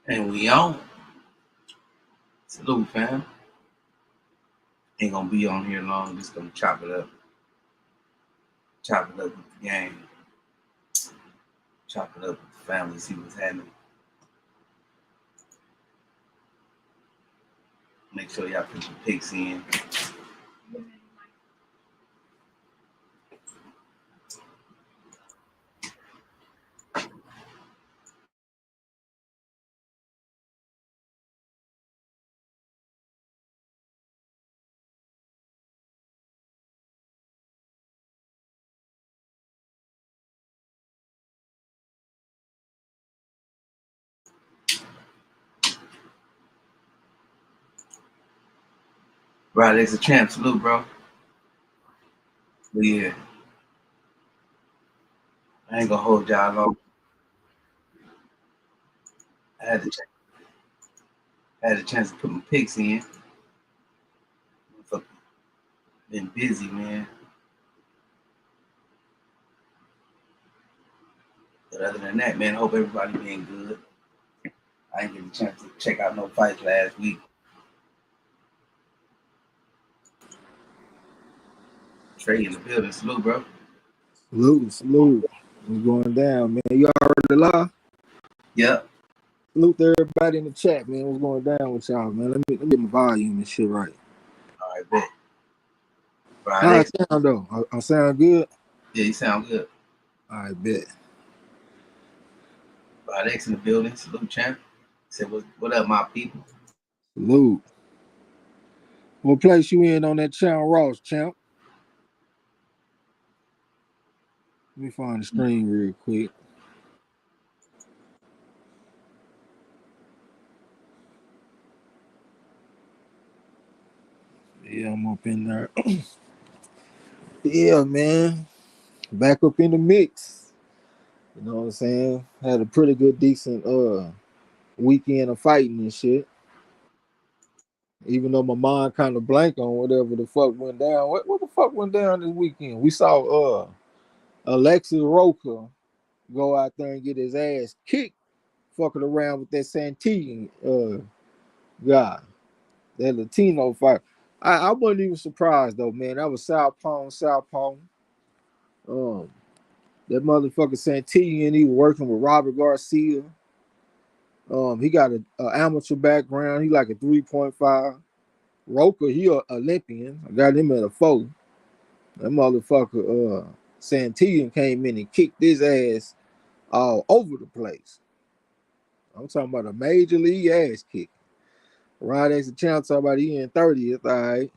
And we on. Salute, fam. Ain't gonna be on here long. Just gonna chop it up. Chop it up with the gang. Chop it up with the family. See what's happening. Make sure y'all put your picks in. Right, it's a champ. Salute, bro. But yeah, I ain't gonna hold y'all long. I had the chance to put my picks in. Been busy, man. But other than that, man, hope everybody being good. I didn't get a chance to check out no fights last week. Trey in the building. Salute, bro. Salute. What's going down, man? You already live? Yep. Salute to everybody in the chat, man. What's going down with y'all, man? Let me get my volume and shit right. All right, bet. How I sound, though? I sound good? Yeah, you sound good. All right, bet. X in the building. Salute, champ. Said, what up, my people? Salute. What place you in on that Channel Ross, champ? Let me find the screen real quick. Yeah, I'm up in there. Yeah, man. Back up in the mix. You know what I'm saying? Had a pretty good, decent weekend of fighting and shit. Even though my mind kind of blank on whatever the fuck went down. What the fuck went down this weekend? We saw Alexis Roca go out there and get his ass kicked, fucking around with that Santillan guy, that Latino fight. I wasn't even surprised though, man. That was Southpaw. That motherfucker Santillan, he was working with Robert Garcia. He got an amateur background. He like a 3.5. Roca, he a Olympian. I got him at a 4. That motherfucker Santillan came in and kicked his ass all over the place. I'm talking about a major league ass kick. Rod X the champ talking about he in 30th. All right.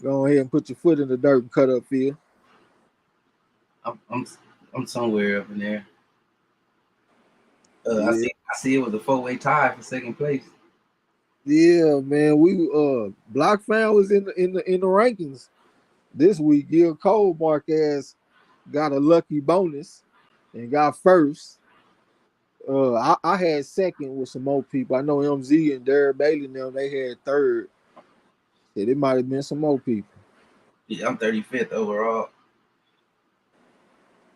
Go ahead and put your foot in the dirt and cut up field. I'm somewhere up in there. Yeah. I see it was a 4-way tie for second place. Yeah, man. We Block Fan was in the rankings this week. Gil Cole Marquez got a lucky bonus and got first. I had second with some more people. I know MZ and Derek Bailey now they had third. Yeah, it might have been some more people. Yeah, I'm 35th overall.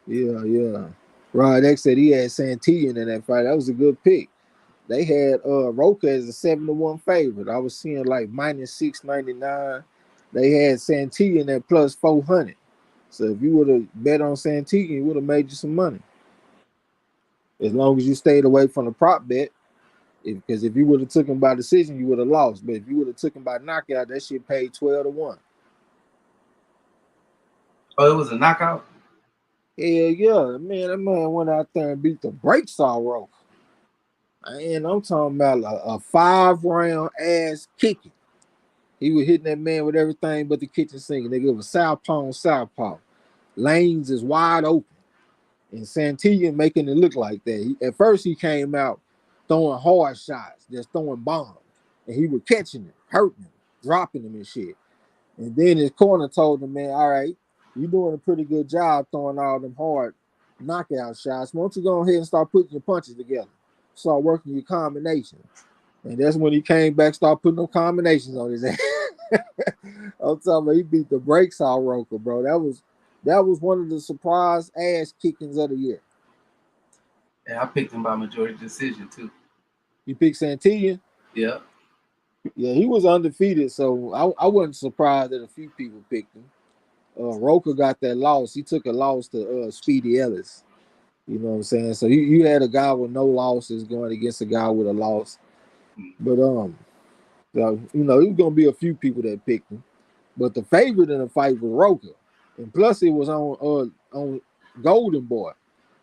Yeah. Rod X said he had Santillan in that fight. That was a good pick. They had Roca as a 7-1 favorite. I was seeing like minus 699. They had Santillan at plus 400. So if you would have bet on Santillan, you would have made you some money. As long as you stayed away from the prop bet. Because if you would have took him by decision, you would have lost. But if you would have took him by knockout, that shit paid 12-1. Oh, it was a knockout? Hell yeah. Man, that man went out there and beat the brakes off Roca. And I'm talking about a 5-round ass kicking. He was hitting that man with everything but the kitchen sink. Nigga, it was southpaw. Lanes is wide open. And Santillan making it look like that. At first, he came out throwing hard shots, just throwing bombs. And he was catching it, hurting him, dropping him and shit. And then his corner told him, man, all right, you're doing a pretty good job throwing all them hard knockout shots. Why don't you go ahead and start putting your punches together? Start working your combinations. And that's when he came back, start putting them combinations on his ass. I'm talking about he beat the brakes off Roca, bro. That was one of the surprise ass kickings of the year. Yeah, I picked him by majority decision too. You picked Santillan? Yeah. Yeah, he was undefeated, so I wasn't surprised that a few people picked him. Roker got that loss. He took a loss to Speedy Ellis. You know what I'm saying? So you had a guy with no losses going against a guy with a loss. But so, you know, it was gonna be a few people that picked him. But the favorite in the fight was Roker. And plus it was on Golden Boy.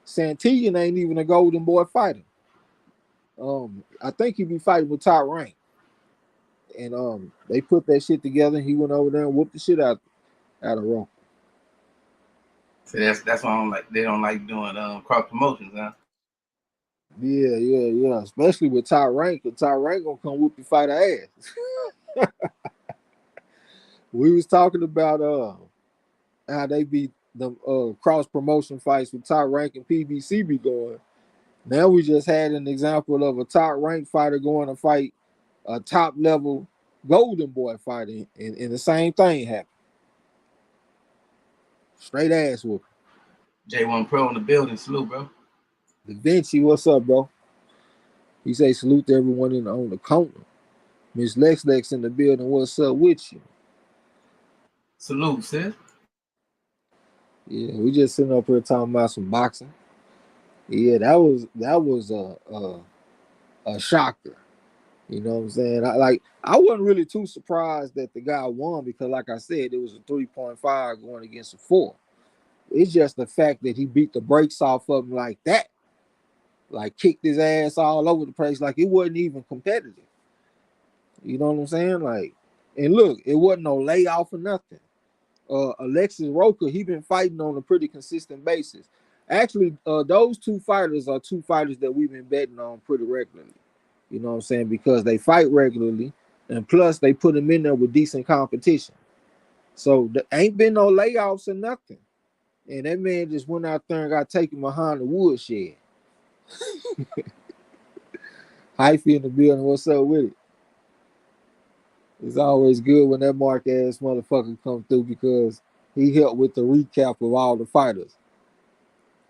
Santillan ain't even a Golden Boy fighter. I think he'd be fighting with Top Rank. And they put that shit together. He went over there and whooped the shit out of Roker. So that's why I don't like. They don't like doing cross promotions, huh? Yeah. Especially with Top Rank, because Top Rank gonna come whoop your fighter ass. We was talking about how they be the cross promotion fights with Top Rank and PBC be going. Now we just had an example of a top rank fighter going to fight a top level Golden Boy fighter, and the same thing happened. Straight ass whooping. J1 Pro in the building, salute, bro. Da Vinci, what's up, bro? He say salute to everyone on the corner. Miss Lex in the building, what's up with you? Salute, sis. Yeah, we just sitting up here talking about some boxing. Yeah, that was a shocker. You know what I'm saying? I wasn't really too surprised that the guy won because, like I said, it was a 3.5 going against a 4. It's just the fact that he beat the brakes off of him like that, like kicked his ass all over the place, like it wasn't even competitive. You know what I'm saying? Like, and look, it wasn't no layoff or nothing. Alexis Roker, he been fighting on a pretty consistent basis. Actually, those two fighters are two fighters that we've been betting on pretty regularly. You know what I'm saying? Because they fight regularly, and plus they put them in there with decent competition. So there ain't been no layoffs or nothing. And that man just went out there and got taken behind the woodshed. Hyphy in the building, what's up with it? It's always good when that mark ass motherfucker come through because he helped with the recap of all the fighters.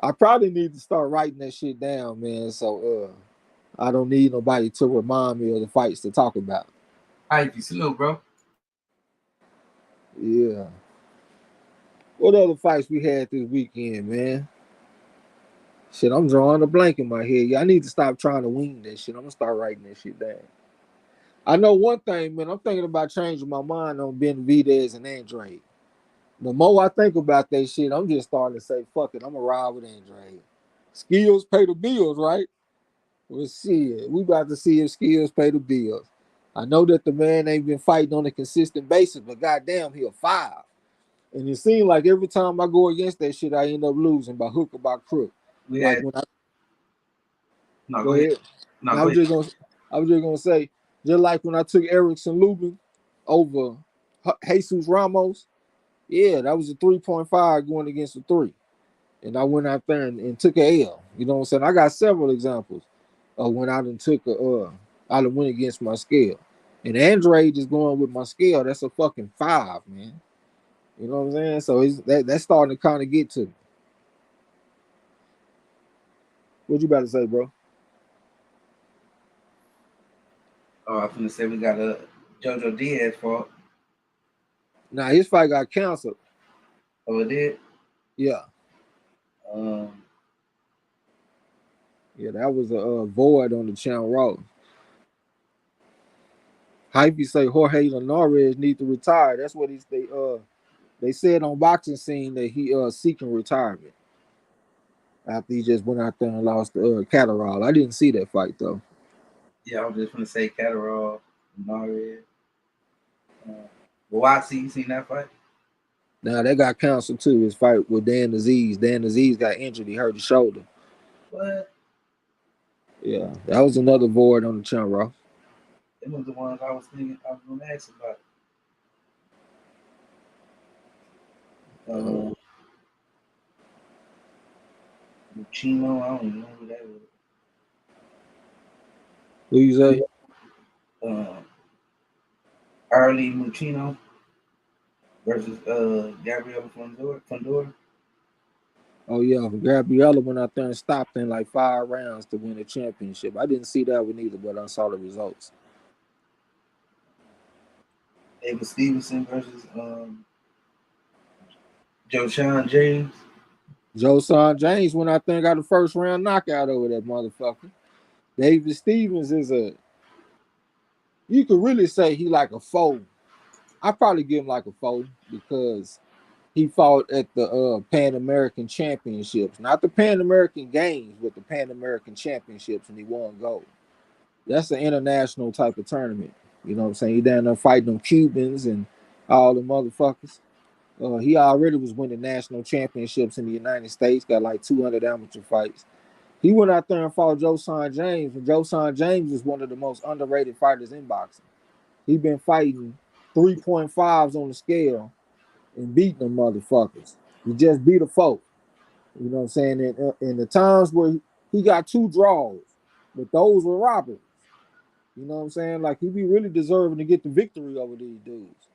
I probably need to start writing that shit down, man. So I don't need nobody to remind me of the fights to talk about. Ivy, salute, bro. Yeah. What other fights we had this weekend, man? Shit, I'm drawing a blank in my head. Yeah, I need to stop trying to wing that shit. I'm gonna start writing that shit down. I know one thing, man. I'm thinking about changing my mind on Benavidez and Andrade. The more I think about that shit, I'm just starting to say, fuck it, I'm gonna ride with Andrade. Skills pay the bills, right? We'll see it. We about to see if skills pay the bills. I know that the man ain't been fighting on a consistent basis, but goddamn, he a 5. And it seems like every time I go against that shit, I end up losing by hook or by crook. We Like had when I no, go go ahead. ahead. No, I go was ahead. just gonna I was just gonna say, just like when I took Erickson Lubin over Jesus Ramos, yeah, that was a 3.5 going against a 3. And I went out there and took a L. You know what I'm saying? I got several examples of when I done took I done went against my scale. And Andre just going with my scale, that's a fucking 5, man. You know what I'm saying? So that's starting to kind of get to me. What you about to say, bro? Oh, I was gonna say we got a JoJo Diaz fault. Now his fight got canceled. Oh, it did. Yeah. Um, Yeah, that was a void on the channel road. Hypey say Jorge Linares need to retire. That's what they said on Boxing Scene that he seeking retirement after he just went out there and lost the Catterall. I didn't see that fight though. yeah, I was just gonna say Catterall, Narez. Watsi, you seen that fight? Now that got canceled too. His fight with Dan Aziz. Dan Aziz got injured. He hurt his shoulder. What? Yeah, that was another void on the channel, bro. Them was the ones I was thinking I was gonna ask about. Uh, Chino, I don't even know who that was. who you say? Uh, Arlie Mucino versus Gabriel Fundora. Oh yeah, Gabriella went out there and stopped in like 5 rounds to win the championship. I didn't see that one either, but I saw the results. David Stevenson versus Joe Sean James. Joe James went out there and got a first round knockout over that motherfucker. David Stevens is you could really say he like a foe. I probably give him like a foe because he fought at the Pan American Championships, not the Pan American Games, but the Pan American Championships, and he won gold. That's an international type of tournament. You know what I'm saying? He down there fighting them Cubans and all the motherfuckers. He already was winning national championships in the United States, got like 200 amateur fights. He went out there and fought Joe Son James, and Joe Son James is one of the most underrated fighters in boxing. He been fighting 3.5s on the scale and beating them motherfuckers. He just beat a foe. You know what I'm saying? In the times where he got 2 draws, but those were robberies. You know what I'm saying? Like he be really deserving to get the victory over these dudes.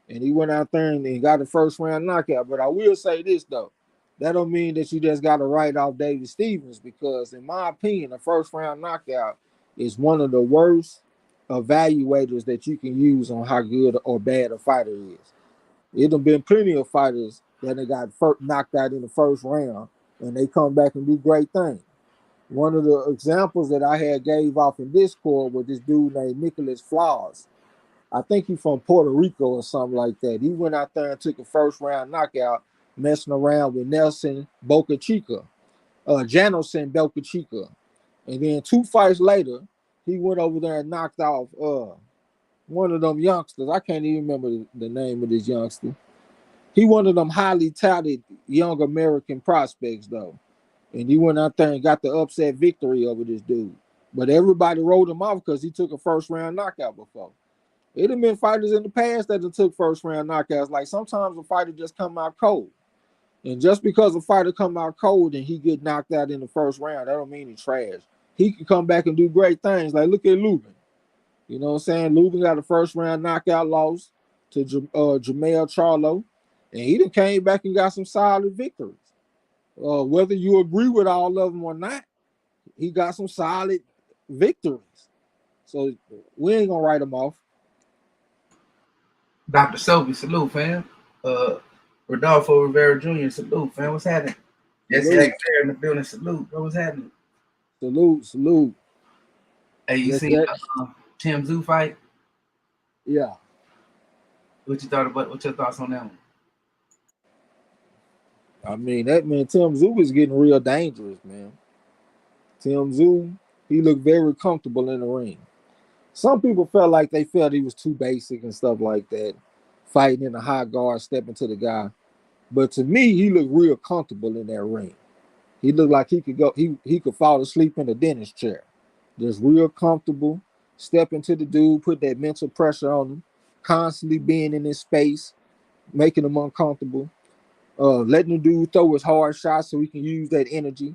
And he went out there and got the first round knockout. But I will say this though. That don't mean that you just got to write off David Stevens because, in my opinion, a first round knockout is one of the worst evaluators that you can use on how good or bad a fighter is. It have been plenty of fighters that they got knocked out in the first round and they come back and do great things. One of the examples that I had gave off in Discord was this dude named Nicholas Flores. I think he's from Puerto Rico or something like that. He went out there and took a first round knockout, messing around with Nelson Boca Chica, Janelson Boca Chica. And then 2 fights later, he went over there and knocked off one of them youngsters. I can't even remember the name of this youngster. He one of them highly touted young American prospects though. And he went out there and got the upset victory over this dude. But everybody wrote him off because he took a first round knockout before. It have been fighters in the past that have took first round knockouts. Like sometimes a fighter just come out cold. And just because a fighter come out cold and he get knocked out in the first round, that don't mean he's trash. He can come back and do great things. Like look at Lubin. You know what I'm saying? Lubin got a first round knockout loss to Jamel Charlo. And he done came back and got some solid victories. Whether you agree with all of them or not, he got some solid victories. So we ain't gonna write him off. Dr. Sophie, salute, fam. Uh, Rodolfo Rivera Jr., salute, fam. What's happening? Jesse Salute, X there in the building, salute. What was happening? salute. Hey, you Just seen that, Tim Zoo fight? yeah. What you thought about? What's your thoughts on that one? I mean, that man Tim Zoo is getting real dangerous, man. Tim Zoo, he looked very comfortable in the ring. Some people felt like they felt he was too basic and stuff like that, fighting in a high guard, stepping to the guy. But to me, he looked real comfortable in that ring. He looked like he could go, he could fall asleep in a dentist chair. Just real comfortable, stepping to the dude, put that mental pressure on him, constantly being in his space, making him uncomfortable, letting the dude throw his hard shots so he can use that energy.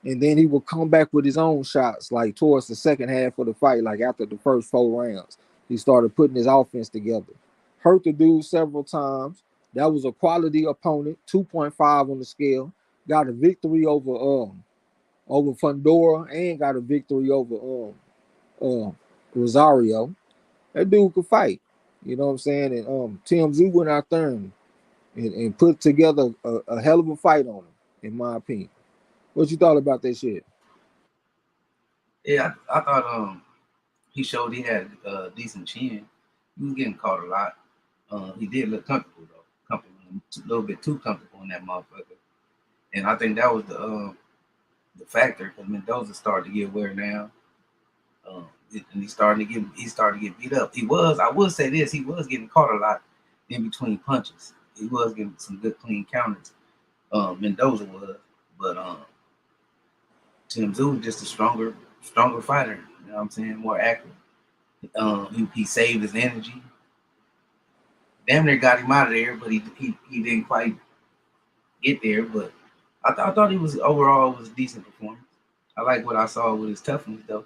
And then he will come back with his own shots, like towards the second half of the fight, like after the first 4 rounds. He started putting his offense together. Hurt the dude several times. That was a quality opponent, 2.5 on the scale. Got a victory over Fundora and got a victory over Rosario. That dude could fight. You know what I'm saying? And Tim Zoo went out there and put together a hell of a fight on him, in my opinion. What you thought about that shit? Yeah, I thought he showed he had a decent chin. He was getting caught a lot. He did look comfortable though, comfortable, a little bit too comfortable in that motherfucker. And I think that was the factor because Mendoza started to get wear now. And he started to get beat up. I will say this, he was getting caught a lot in between punches. He was getting some good clean counters. Mendoza was, but Tim Zoo was just a stronger fighter. You know what I'm saying? More accurate. He saved his energy. Damn near got him out of there, but he didn't quite get there. But I thought he was overall was a decent performance. I like what I saw with his toughness though.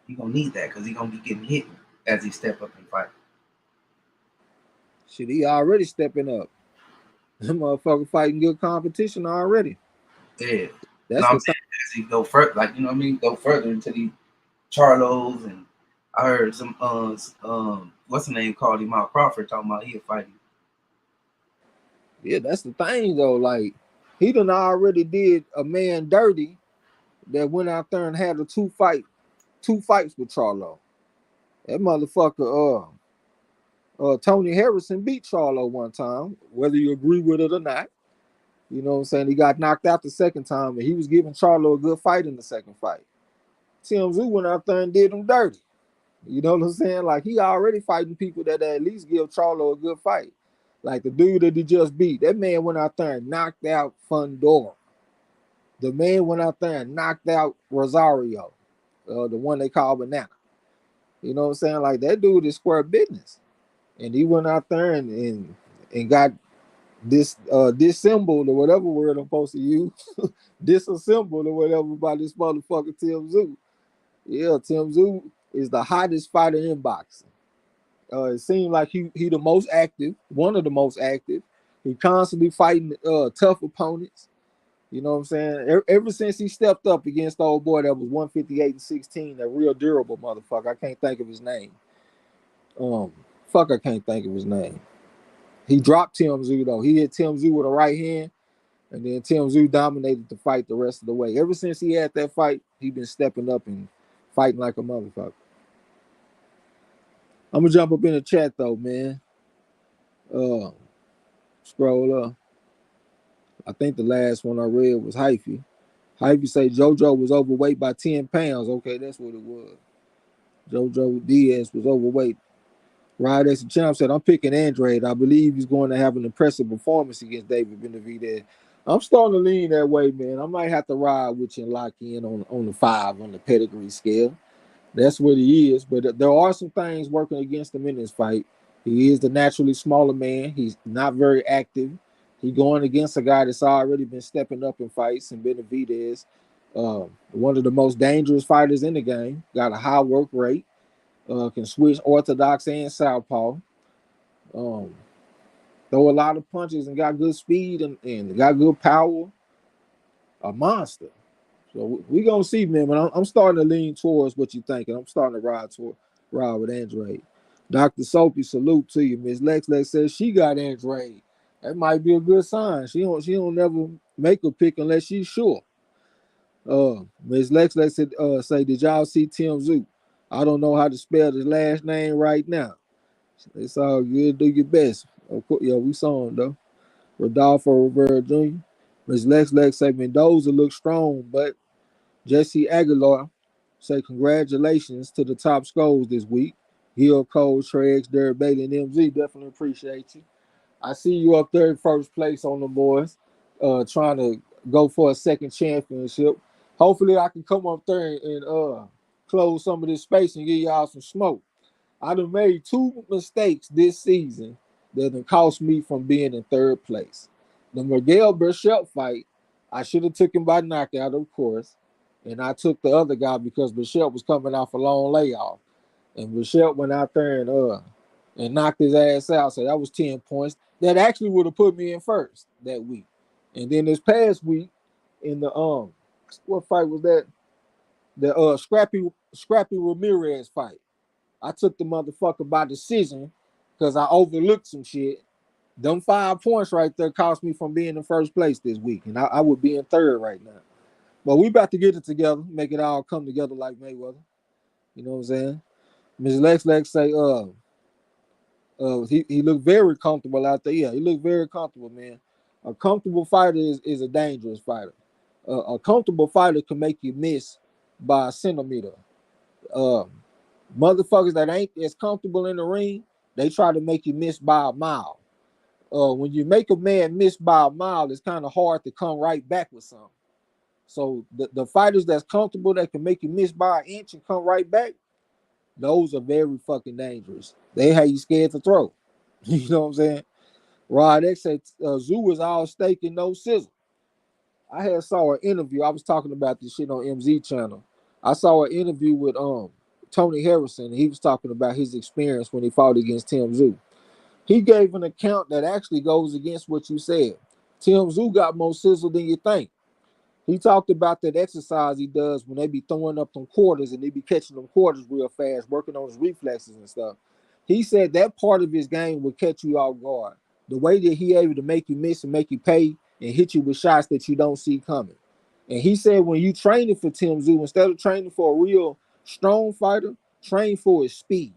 He gonna need that because he gonna be getting hit as he step up and fight. Shit, he already stepping up. That motherfucker fighting good competition already. Yeah. No, That's I'm the thing. saying as he go further, like you know what I mean, go further into the Charlos, and I heard some what's the name called him out Crawford talking about he'll fight him. Yeah, that's the thing though. Like he done already did a man dirty that went out there and had two fights with Charlo. That motherfucker, Tony Harrison beat Charlo one time, whether you agree with it or not. You know what I'm saying? He got knocked out the second time, and he was giving Charlo a good fight in the second fight. Tim Tszyu went out there and did him dirty. You know what I'm saying? Like he already fighting people that at least give Charlo a good fight. Like the dude that he just beat, that man went out there and knocked out Fundora. The man went out there and knocked out Rosario, the one they call Banana. You know what I'm saying? Like that dude is square business. And he went out there and got disassembled or whatever word I'm supposed to use, disassembled or whatever by this motherfucker Tim Tszyu. Yeah, Tim Tszyu is the hottest fighter in boxing. It seemed like he the most active, one of the most active. He constantly fighting tough opponents. You know what I'm saying? Ever since he stepped up against the old boy that was 158-16, that real durable motherfucker. I can't think of his name. Um, I can't think of his name. He dropped Tim Tszyu though. He hit Tim Tszyu with a right hand, and then Tim Tszyu dominated the fight the rest of the way. Ever since he had that fight, he been stepping up and fighting like a motherfucker. I'm gonna jump up in the chat though, man. Uh, Scroll up. I think the last one I read was Hyphy. Hyphy say JoJo was overweight by 10 pounds. Okay, that's what it was. JoJo Diaz was overweight. Rod X Champ said, I'm picking Andrade. I believe he's going to have an impressive performance against David Benavidez. I'm starting to lean that way, man. I might have to ride with you and lock in on the 5 on the pedigree scale. That's what he is. But there are some things working against him in this fight. He is the naturally smaller man. He's not very active. He's going against a guy that's already been stepping up in fights, and Benavidez, one of the most dangerous fighters in the game, got a high work rate, can switch orthodox and southpaw, um, throw a lot of punches and got good speed and got good power. A monster. So we gonna see, man. But I'm starting to lean towards what you think, and I'm starting to ride with Andrade. Dr. Soapy, salute to you. Miss Lex says she got Andrade. That might be a good sign. She don't never make a pick unless she's sure. Miss Lex said, say, did y'all see Tim Tszyu? I don't know how to spell his last name right now. It's all good. Do your best. Of course, yeah, we saw him though. Rodolfo Rivera Jr. Miss Lex said Mendoza looks strong, but Jesse Aguilar say congratulations to the top scores this week. Hill, Cole, Tregs, Derek Bailey, and MZ. Definitely appreciate you. I see you up there in first place on the boys, trying to go for a second championship. Hopefully, I can come up there and close some of this space and give y'all some smoke. I done made 2 mistakes this season that done cost me from being in third place. The Miguel Burchell fight, I should have took him by knockout, of course, and I took the other guy because Burchell was coming off a long layoff, and Burchell went out there and knocked his ass out. So that was 10 points. That actually would have put me in first that week. And then this past week in the what fight was that? The Scrappy Ramirez fight. I took the motherfucker by decision because I overlooked some shit. Them 5 points right there cost me from being in first place this week, and I would be in third right now. But we about to get it together, make it all come together like Mayweather. You know what I'm saying? Ms. Lex say, he looked very comfortable out there. Yeah, he looked very comfortable, man. A comfortable fighter is a dangerous fighter. A comfortable fighter can make you miss by a centimeter. Uh, Motherfuckers that ain't as comfortable in the ring, they try to make you miss by a mile. When you make a man miss by a mile, it's kind of hard to come right back with something. So the fighters that's comfortable that can make you miss by an inch and come right back, those are very fucking dangerous. They have you scared to throw. You know what I'm saying? Rod X said Zoo is all steak and no sizzle. I had saw an interview. I was talking about this shit on MZ channel. I saw an interview with Tony Harrison, and he was talking about his experience when he fought against Tim Tszyu. he gave an account that actually goes against what you said. Tim Tszyu got more sizzle than you think. He talked about that exercise he does when they be throwing up them quarters and they be catching them quarters real fast, working on his reflexes and stuff. He said that part of his game would catch you off guard. The way that he able to make you miss and make you pay and hit you with shots that you don't see coming. And he said when you training for Tim Tszyu, instead of training for a real strong fighter, train for his speed.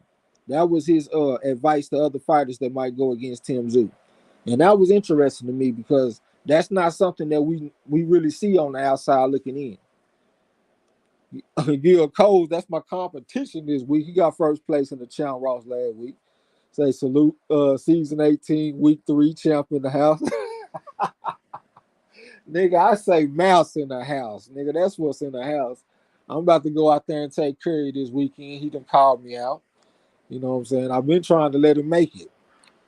That was his advice to other fighters that might go against Tim Tszyu. And that was interesting to me because that's not something that we really see on the outside looking in. Gil Coles, that's my competition this week. He got first place in the Champ Ross last week. Say salute, season 18, week 3, champ in the house. Nigga, I say mouse in the house. Nigga, that's what's in the house. I'm about to go out there and take Curry this weekend. He done called me out. You know what I'm saying? I've been trying to let him make it.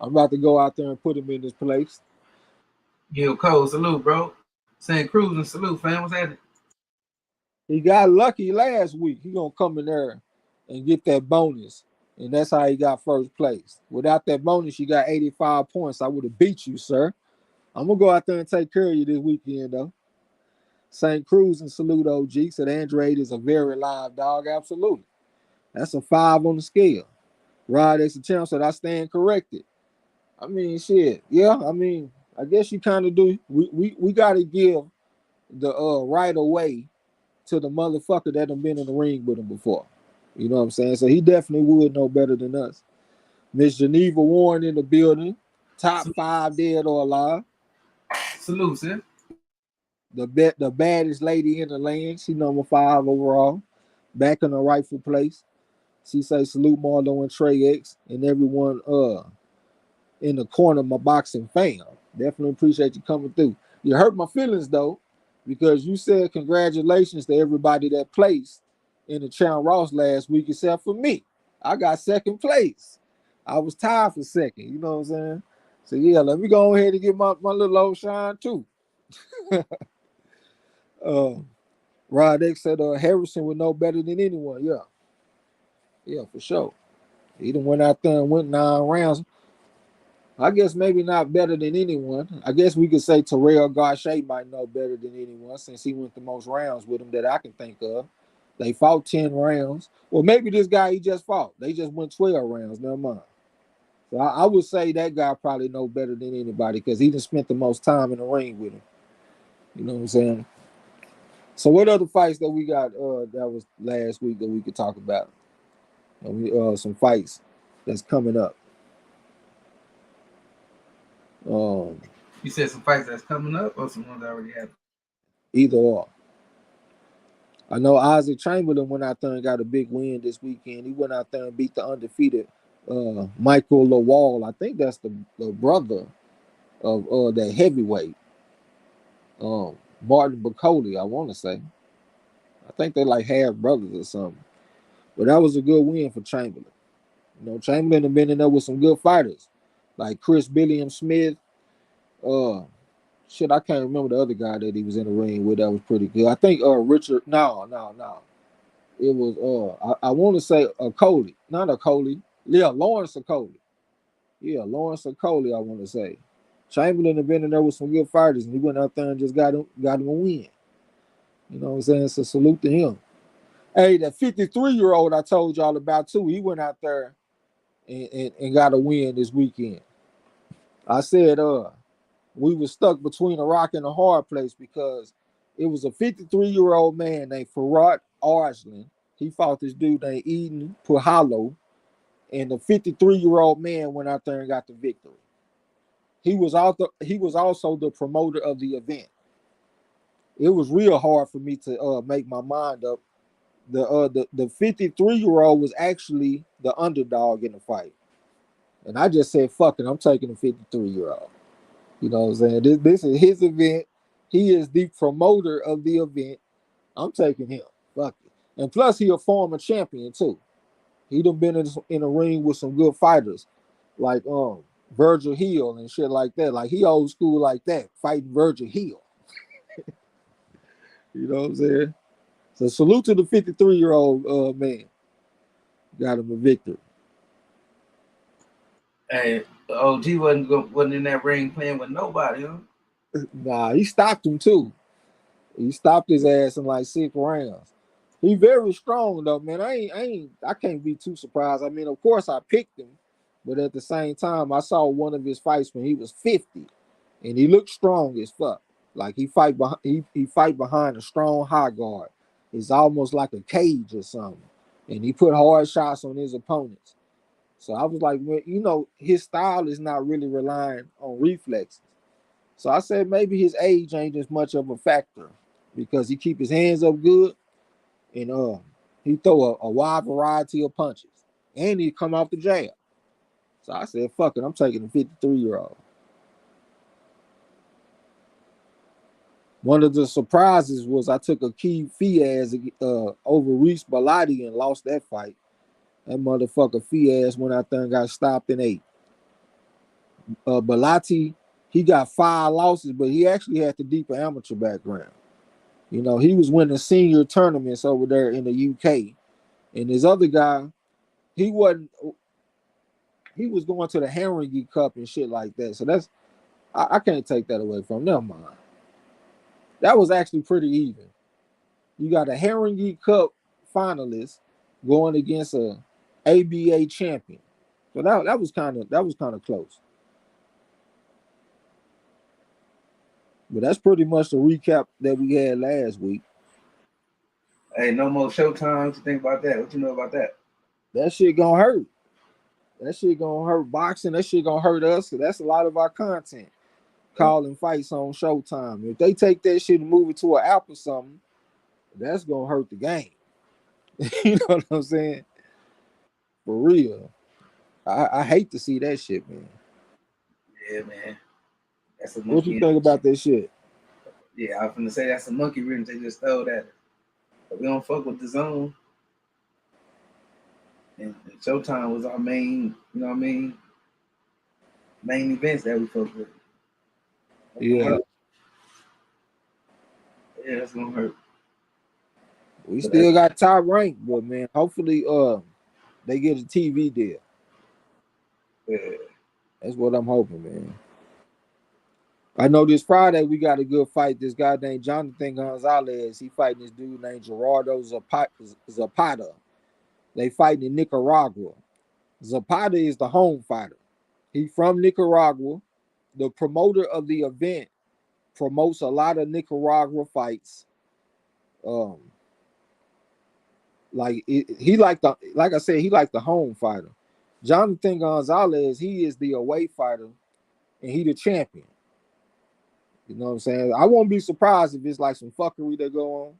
I'm about to go out there and put him in his place. Gil Cole, salute, bro. St. Cruz and salute, fam. What's happening? He got lucky last week. He gonna come in there and get that bonus. And that's how he got first place. Without that bonus, you got 85 points. I would have beat you, sir. I'm gonna go out there and take care of you this weekend, though. St. Cruz and salute OG. Said Andrade is a very live dog. Absolutely. That's a 5 on the scale. Rod X Champ said I stand corrected. I mean, shit. Yeah, I mean, I guess you kind of do. We gotta give the right away to the motherfucker that done been in the ring with him before. You know what I'm saying? So he definitely would know better than us. Miss Geneva Warren in the building. Top 5 dead or alive. Salute, sir. The baddest lady in the land. She number 5 overall. Back in her rightful place. She say salute Marlo and Trey X and everyone in the corner of my boxing fam. Definitely appreciate you coming through. You hurt my feelings though, because you said congratulations to everybody that placed in the Champ Ross last week except for me. I got second place. I was tied for second. You know what I'm saying? So yeah, let me go ahead and get my little old shine too. Rod X said Harrison would know better than anyone. Yeah, for sure. He done went out there and went 9 rounds. I guess maybe not better than anyone. I guess we could say Terrell Gausha might know better than anyone since he went the most rounds with him that I can think of. They fought 10 rounds. Well, maybe this guy he just fought. They just went 12 rounds. Never mind. So I would say that guy probably know better than anybody because he just spent the most time in the ring with him. You know what I'm saying? So what other fights that we got that was last week that we could talk about? Some fights that's coming up. You said some fights that's coming up or some ones that already happened? Either or. I know Isaac Chamberlain went out there and got a big win this weekend. He went out there and beat the undefeated Michael Lawal. I think that's the brother of that heavyweight. Martin Bacoli, I want to say. I think they're like half brothers or something. But that was a good win for Chamberlain. You know, Chamberlain had been in there with some good fighters. Like Chris Billiam Smith. I can't remember the other guy that he was in the ring with that was pretty good. I think Richard, no. It was I want to say Coley, not a Coley. Yeah, Lawrence Coley. Yeah, Lawrence Coley, I want to say. Chamberlain had been in there with some good fighters, and he went out there and just got him a win. You know what I'm saying? So salute to him. Hey, that 53-year-old I told y'all about too, he went out there and got a win this weekend. I said we were stuck between a rock and a hard place because it was a 53-year-old man named Farad Arslan. He fought this dude named Eden Puhalo, and the 53-year-old man went out there and got the victory. He was also the promoter of the event. It was real hard for me to make my mind up. The 53-year-old was actually the underdog in the fight, and I just said, "Fuck it, I'm taking the 53-year-old." You know what I'm saying? This is his event. He is the promoter of the event. I'm taking him. Fuck it. And plus, he a former champion too. He done been in a ring with some good fighters, like Virgil Hill and shit like that. Like he old school like that, fighting Virgil Hill. You know what I'm saying? So salute to the 53-year-old man. Got him a victory. Hey, OG wasn't in that ring playing with nobody, huh? Nah, he stopped him too. He stopped his ass in like 6 rounds. He very strong though, man. I can't be too surprised. I mean, of course I picked him, but at the same time, I saw one of his fights when he was 50, and he looked strong as fuck. Like he fight behind a strong high guard. It's almost like a cage or something, and he put hard shots on his opponents. So I was like, well, his style is not really relying on reflexes. So I said maybe his age ain't as much of a factor because he keep his hands up good and he throw a wide variety of punches and he come off the jab. So I said, fuck it, I'm taking a 53-year-old. One of the surprises was I took a key Fiaz over Reese Balati and lost that fight. That motherfucker Fiaz went out there and got stopped in 8. Balati, he got 5 losses, but he actually had the deeper amateur background. He was winning senior tournaments over there in the UK. And his other guy, he wasn't. He was going to the Haringey Cup and shit like that. So I can't take that away from him. Never mind. That was actually pretty even. You got a Haringey Cup finalist going against a ABA champion. So that was kind of close. But that's pretty much the recap that we had last week. Hey, no more Showtime. What you think about that? What you know about that? That shit gonna hurt. That shit gonna hurt boxing. That shit gonna hurt us. So that's a lot of our content. Calling fights on Showtime. If they take that shit and move it to an app or something, that's gonna hurt the game. You know what I'm saying? For real. I hate to see that shit, man. Yeah, man. That's a What you monkey. think about that shit? Yeah, I was gonna say that's a monkey wrench they just stole that. But we don't fuck with the zone. And Showtime was our main, you know what I mean, main events that we fuck with. That's gonna Yeah, hurt. Yeah, that's gonna hurt. we But that's still got top rank, but man, hopefully they get a TV deal. yeah. That's what I'm hoping, man. I know this Friday we got a good fight. This guy named Jonathan Gonzalez, he fighting this dude named Gerardo Zapata. They fighting in Nicaragua. Zapata is the home fighter. He from Nicaragua. The promoter of the event promotes a lot of Nicaragua fights. Um, he like I said, he like the home fighter. Jonathan Gonzalez, he is the away fighter, and he the champion. You know what I'm saying? I won't be surprised if it's like some fuckery that go on.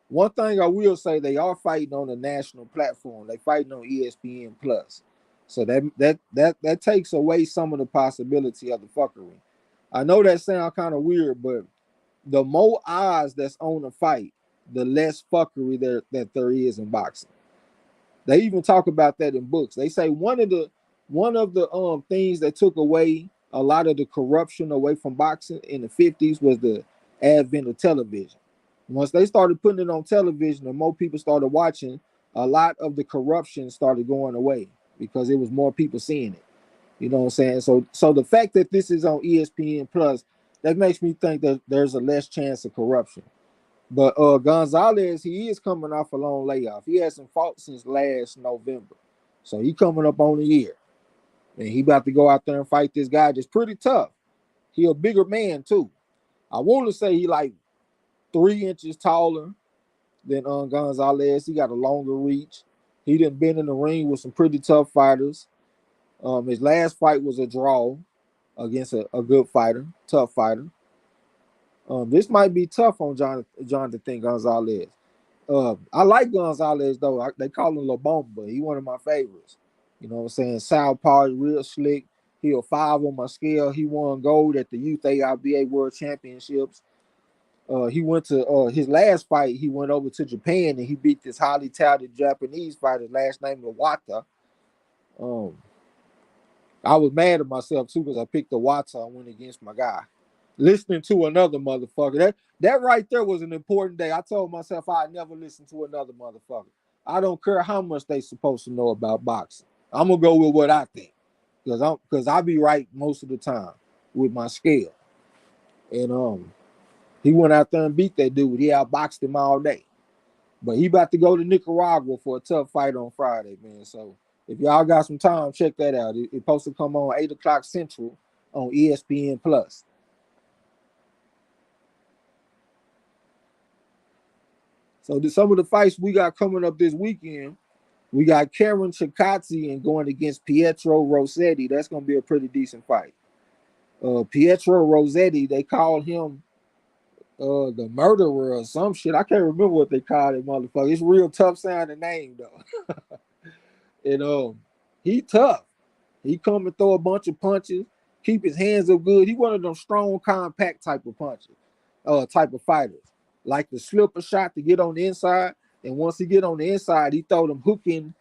One thing I will say, they are fighting on a national platform. They fighting on ESPN Plus, so that takes away some of the possibility of the fuckery. I know that sounds kind of weird, but the more odds that's on the fight, the less fuckery that there is in boxing. They even talk about that in books. They say one of the things that took away a lot of the corruption away from boxing in the 50s was the advent of television. Once they started putting it on television and more people started watching, a lot of the corruption started going away because it was more people seeing it. You know what I'm saying? So the fact that this is on ESPN Plus, that makes me think that there's a less chance of corruption. But Gonzalez, he is coming off a long layoff. He hasn't fought since last November. So he coming up on a year. And he about to go out there and fight this guy that's pretty tough. He a bigger man too. I want to say he like 3 inches taller than Gonzalez. He got a longer reach. He done been in the ring with some pretty tough fighters. His last fight was a draw against a good fighter, tough fighter. This might be tough on Jonathan Gonzalez. I like Gonzalez though. They call him La Bomba. He one of my favorites. You know what I'm saying? Southpaw, real slick. He a 5 on my scale. He won gold at the Youth AIBA World Championships. He went to his last fight. He went over to Japan and he beat this highly touted Japanese fighter. Last name was Wata. Um, I was mad at myself too because I picked the Wata and went against my guy. Listening to another motherfucker. That right there was an important day. I told myself I'd never listen to another motherfucker. I don't care how much they supposed to know about boxing. I'm gonna go with what I think. because I be right most of the time with my scale. And he went out there and beat that dude. He outboxed him all day. But he about to go to Nicaragua for a tough fight on Friday, man. So if y'all got some time, check that out. It's supposed to come on 8 o'clock Central on ESPN Plus. So some of the fights we got coming up this weekend, we got Karen Chikadze and going against Pietro Rossetti. That's going to be a pretty decent fight. Pietro Rossetti, they call him the murderer or some shit. I can't remember what they called it, motherfucker. It's a real tough sounding name though. And he tough. He come and throw a bunch of punches, keep his hands up good. He one of them strong, compact type of punches, type of fighters. Like to slip a shot to get on the inside, and once he get on the inside, he throw them hooking,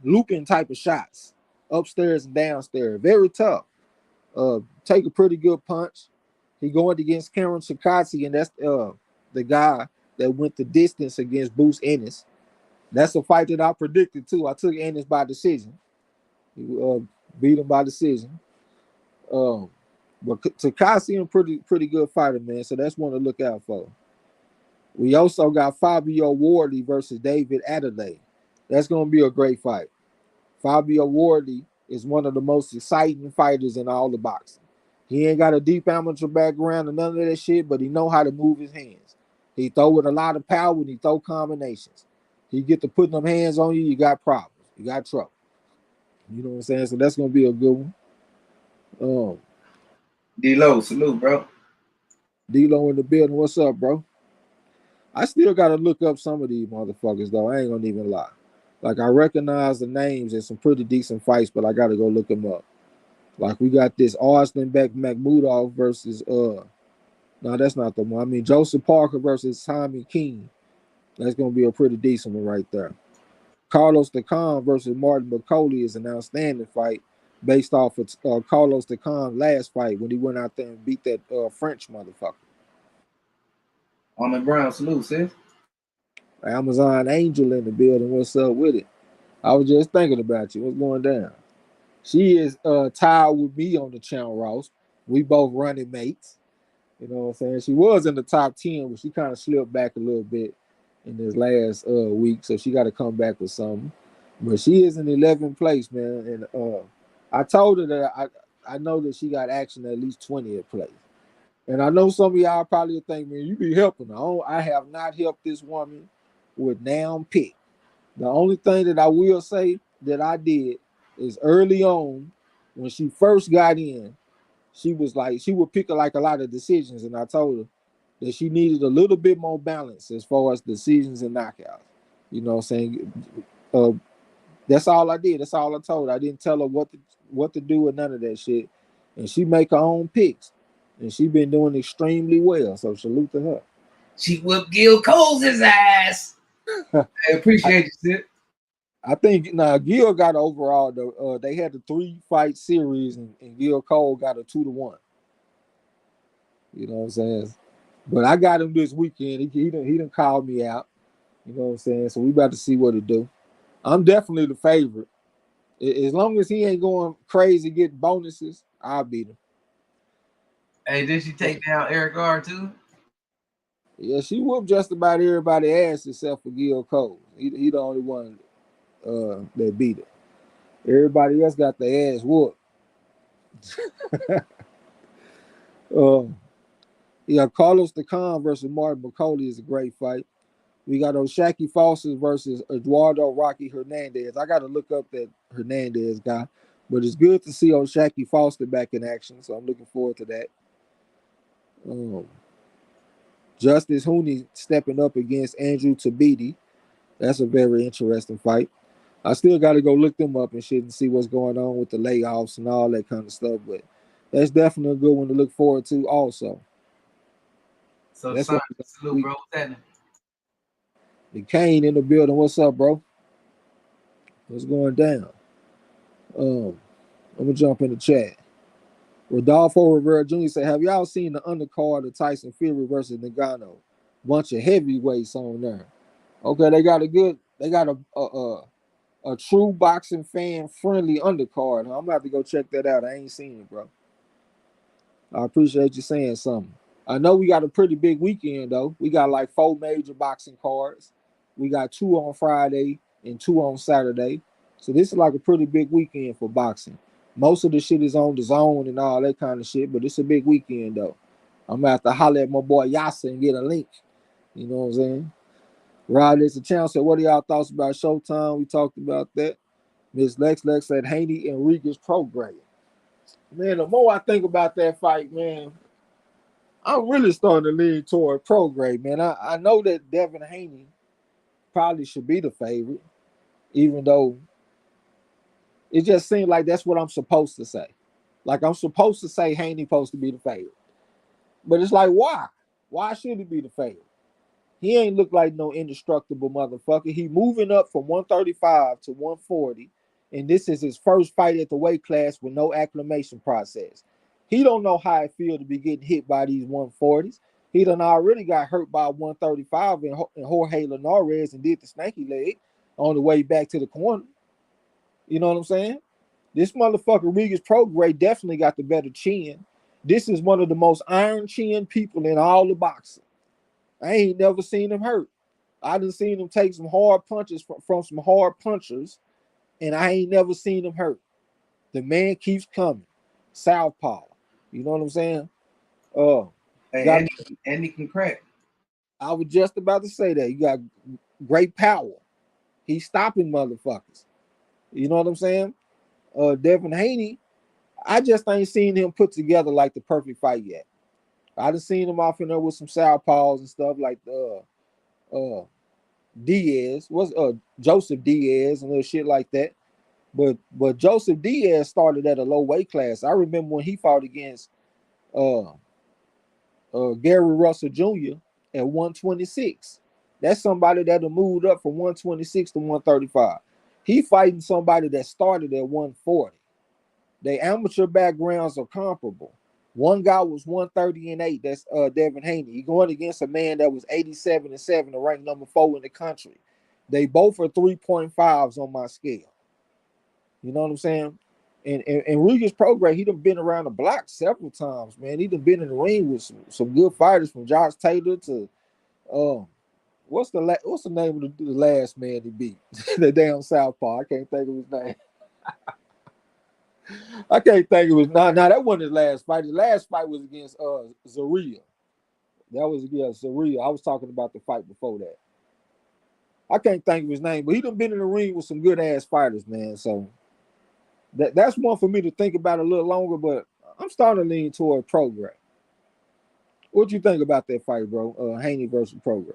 looping type of shots, upstairs and downstairs. Very tough. Take a pretty good punch. He going against Karen Chikadze, and that's the guy that went the distance against Bruce Ennis. That's a fight that I predicted too. I took Ennis by decision. He beat him by decision. But Chikadze a pretty good fighter, man. So that's one to look out for. We also got Fabio Wardley versus David Adelaide. That's going to be a great fight. Fabio Wardley is one of the most exciting fighters in all the boxing. He ain't got a deep amateur background or none of that shit, but he know how to move his hands. He throw with a lot of power and he throw combinations. He get to putting them hands on you, you got problems. You got trouble. You know what I'm saying? So that's going to be a good one. D-Lo, salute, bro. D-Lo in the building. What's up, bro? I still got to look up some of these motherfuckers, though. I ain't going to even lie. Like, I recognize the names and some pretty decent fights, but I got to go look them up. Like, we got this Arslanbek Makhmudov versus, no, that's not the one. I mean, Joseph Parker versus Tommy King. That's going to be a pretty decent one right there. Carlos Tacon versus Martin McCauley is an outstanding fight based off of Carlos Tacon's last fight when he went out there and beat that French motherfucker. On the Brown, salute, sis. Amazon Angel in the building. What's up with it? I was just thinking about you. What's going down? She is tied with me on the channel, Ross. We both running mates. You know what I'm saying? She was in the top 10, but she kind of slipped back a little bit in this last week, so she got to come back with something. But she is in 11th place, man. And I told her that I know that she got action at least 20th place. And I know some of y'all probably think, man, you be helping her. I have not helped this woman with now pick. The only thing that I will say that I did is early on when she first got in, she was like, she would pick like a lot of decisions, and I told her that she needed a little bit more balance as far as decisions and knockouts. You know what I'm saying? That's all I did. That's all I told her. I didn't tell her what to do with none of that shit. And she make her own picks. And she been doing extremely well. So salute to her. She whipped Gil Cole's ass. I appreciate you, sis. I think Gil got overall they had the 3-fight series and Gil Cole got a 2-1. You know what I'm saying? But I got him this weekend. He done called me out. You know what I'm saying? So we about to see what to do. I'm definitely the favorite. As long as he ain't going crazy getting bonuses, I'll beat him. Hey, did she take down Eric R too? Yeah, she whooped just about everybody's ass except for Gil Cole. He the only one that beat her. Everybody else got their ass whooped. Yeah, Carlos Tacon versus Martin McCauley is a great fight. We got O'Shaquie Foster versus Eduardo Rocky Hernandez. I got to look up that Hernandez guy, but it's good to see O'Shaquie Foster back in action, so I'm looking forward to that. Justice Hooney stepping up against Andrew Tabiti. That's a very interesting fight. I still got to go look them up and shit and see what's going on with the layoffs and all that kind of stuff, but that's definitely a good one to look forward to also. So that's son, salute, bro. What's happening? The Kane in the building. What's up, bro? What's going down? I'm gonna jump in the chat. Rodolfo Rivera Jr. said, "Have y'all seen the undercard of Tyson Fury versus Ngannou? Bunch of heavyweights on there. Okay, they got a a true boxing fan friendly undercard. I'm gonna have to go check that out. I ain't seen it, bro. I appreciate you saying something. I know we got a pretty big weekend though. We got like 4 major boxing cards. We got 2 on Friday and 2 on Saturday. So this is like a pretty big weekend for boxing. Most of the shit is on the zone and all that kind of shit, but it's a big weekend though. I'm gonna have to holler at my boy Yasa and get a link. You know what I'm saying? Rod, there's a chance. So what are y'all thoughts about Showtime? We talked about that. Miss Lex said Haney and Regas program. Man, the more I think about that fight, man, I'm really starting to lean toward Prograde, man. I know that Devin Haney probably should be the favorite, even though it just seems like that's what I'm supposed to say. Like I'm supposed to say Haney supposed to be the favorite. But it's like, why? Why should he be the favorite? He ain't look like no indestructible motherfucker. He moving up from 135 to 140, and this is his first fight at the weight class with no acclimation process. He don't know how it feel to be getting hit by these 140s. He done already got hurt by 135 and Jorge Linares and did the snaky leg on the way back to the corner. You know what I'm saying? This motherfucker Regis Prograde definitely got the better chin. This is one of the most iron chin people in all the boxing. I ain't never seen him hurt. I done seen him take some hard punches from some hard punchers, and I ain't never seen him hurt. The man keeps coming. Southpaw. You know what I'm saying? Hey, Got. and he can crack. I was just about to say that. You got great power. He's stopping motherfuckers. You know what I'm saying? Devin Haney, I just ain't seen him put together like the perfect fight yet. I done seen him off in there with some southpaws and stuff like Diaz, was Joseph Diaz and little shit like that. But Joseph Diaz started at a low weight class. I remember when he fought against Gary Russell Jr. at 126. That's somebody that'll moved up from 126 to 135. He fighting somebody that started at 140. Their amateur backgrounds are comparable. One guy was 130-8. That's Devin Haney. He going against a man that was 87-7, the ranked number 4 in the country. They both are 3.5s on my scale. You know what I'm saying? And Regis Prograde, he done been around the block several times, man. He done been in the ring with some good fighters, from Josh Taylor to what's the name of the last man he beat? The damn Southpaw. I can't think of his name. I can't think of his name. Nah, that wasn't his last fight. His last fight was against Zaria. That was against Zaria. I was talking about the fight before that. I can't think of his name, but he done been in the ring with some good ass fighters, man. So that's one for me to think about a little longer, but I'm starting to lean toward Prograde. What you think about that fight, bro? Haney versus Prograde.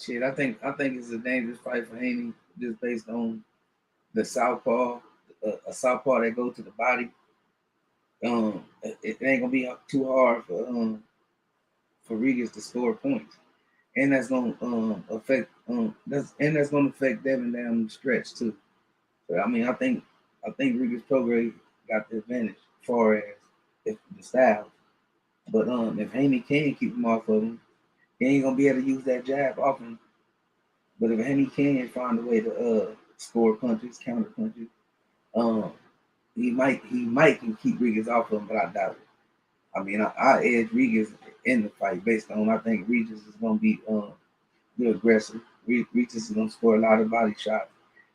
Shit, I think it's a dangerous fight for Haney, just based on the southpaw, a southpaw that go to the body. It ain't gonna be too hard for Regis to score points, and that's gonna affect that's gonna affect Devin down the stretch too. So I mean, I think Regis Prograde got the advantage as far as the style. But if Haney can keep him off of him, he ain't gonna be able to use that jab often. But if Haney can find a way to score punches, counter punches, um, he might can keep Regis off of him, but I doubt it. I mean, I edge Regis in the fight based on I think Regis is gonna be real aggressive. Regis is gonna score a lot of body shots,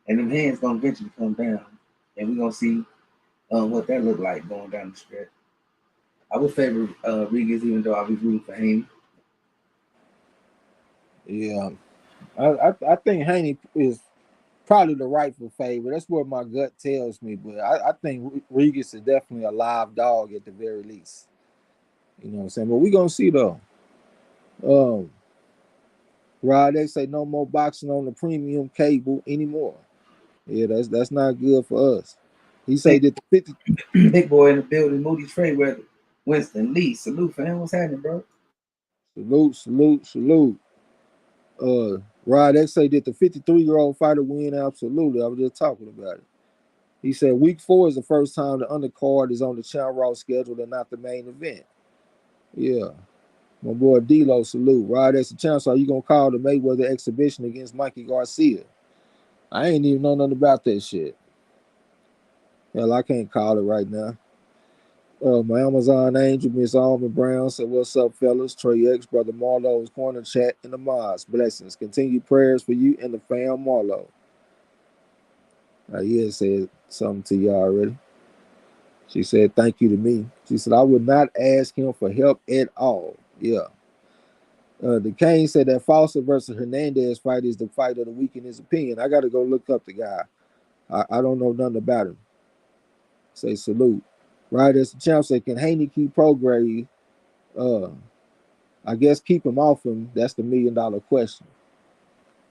and them hands gonna eventually come down, and we're gonna see what that look like going down the stretch. I would favor Regis, even though I'll be rooting for Haney. Yeah, I think Haney is probably the rightful favorite. That's what my gut tells me. But I think Regis is definitely a live dog at the very least. You know what I'm saying? But we're gonna see though. Um, Rod, they say no more boxing on the premium cable anymore. Yeah, that's not good for us. He say Big, that the 50. big boy in the building, Moody Trayweather, Winston Lee. Salute for him. What's happening, bro? Salute. Rod, they say that the 53-year-old fighter win absolutely. I was just talking about it. He said week 4 is the first time the undercard is on the Channel Raw schedule and not the main event. Yeah. My boy D-Lo, salute. Rod, that's a chance. Are you gonna call the Mayweather exhibition against Mikey Garcia? I ain't even know nothing about that shit. Hell, I can't call it right now. My Amazon Angel, Miss Almond Brown said, "What's up, fellas? Trey X, Brother MARLO'S Corner Chat in the Mods. Blessings. Continued prayers for you and the fam, MARLO." He had said something to you already. She said, "Thank you to me." She said, "I would not ask him for help at all." Yeah. The Kane said that Foster versus Hernandez fight is the fight of the week in his opinion. I got to go look up the guy. I don't know nothing about him. Say salute. Right as the champ said, can Haney keep Prograde? I guess keep him off him. That's the $1,000,000 question.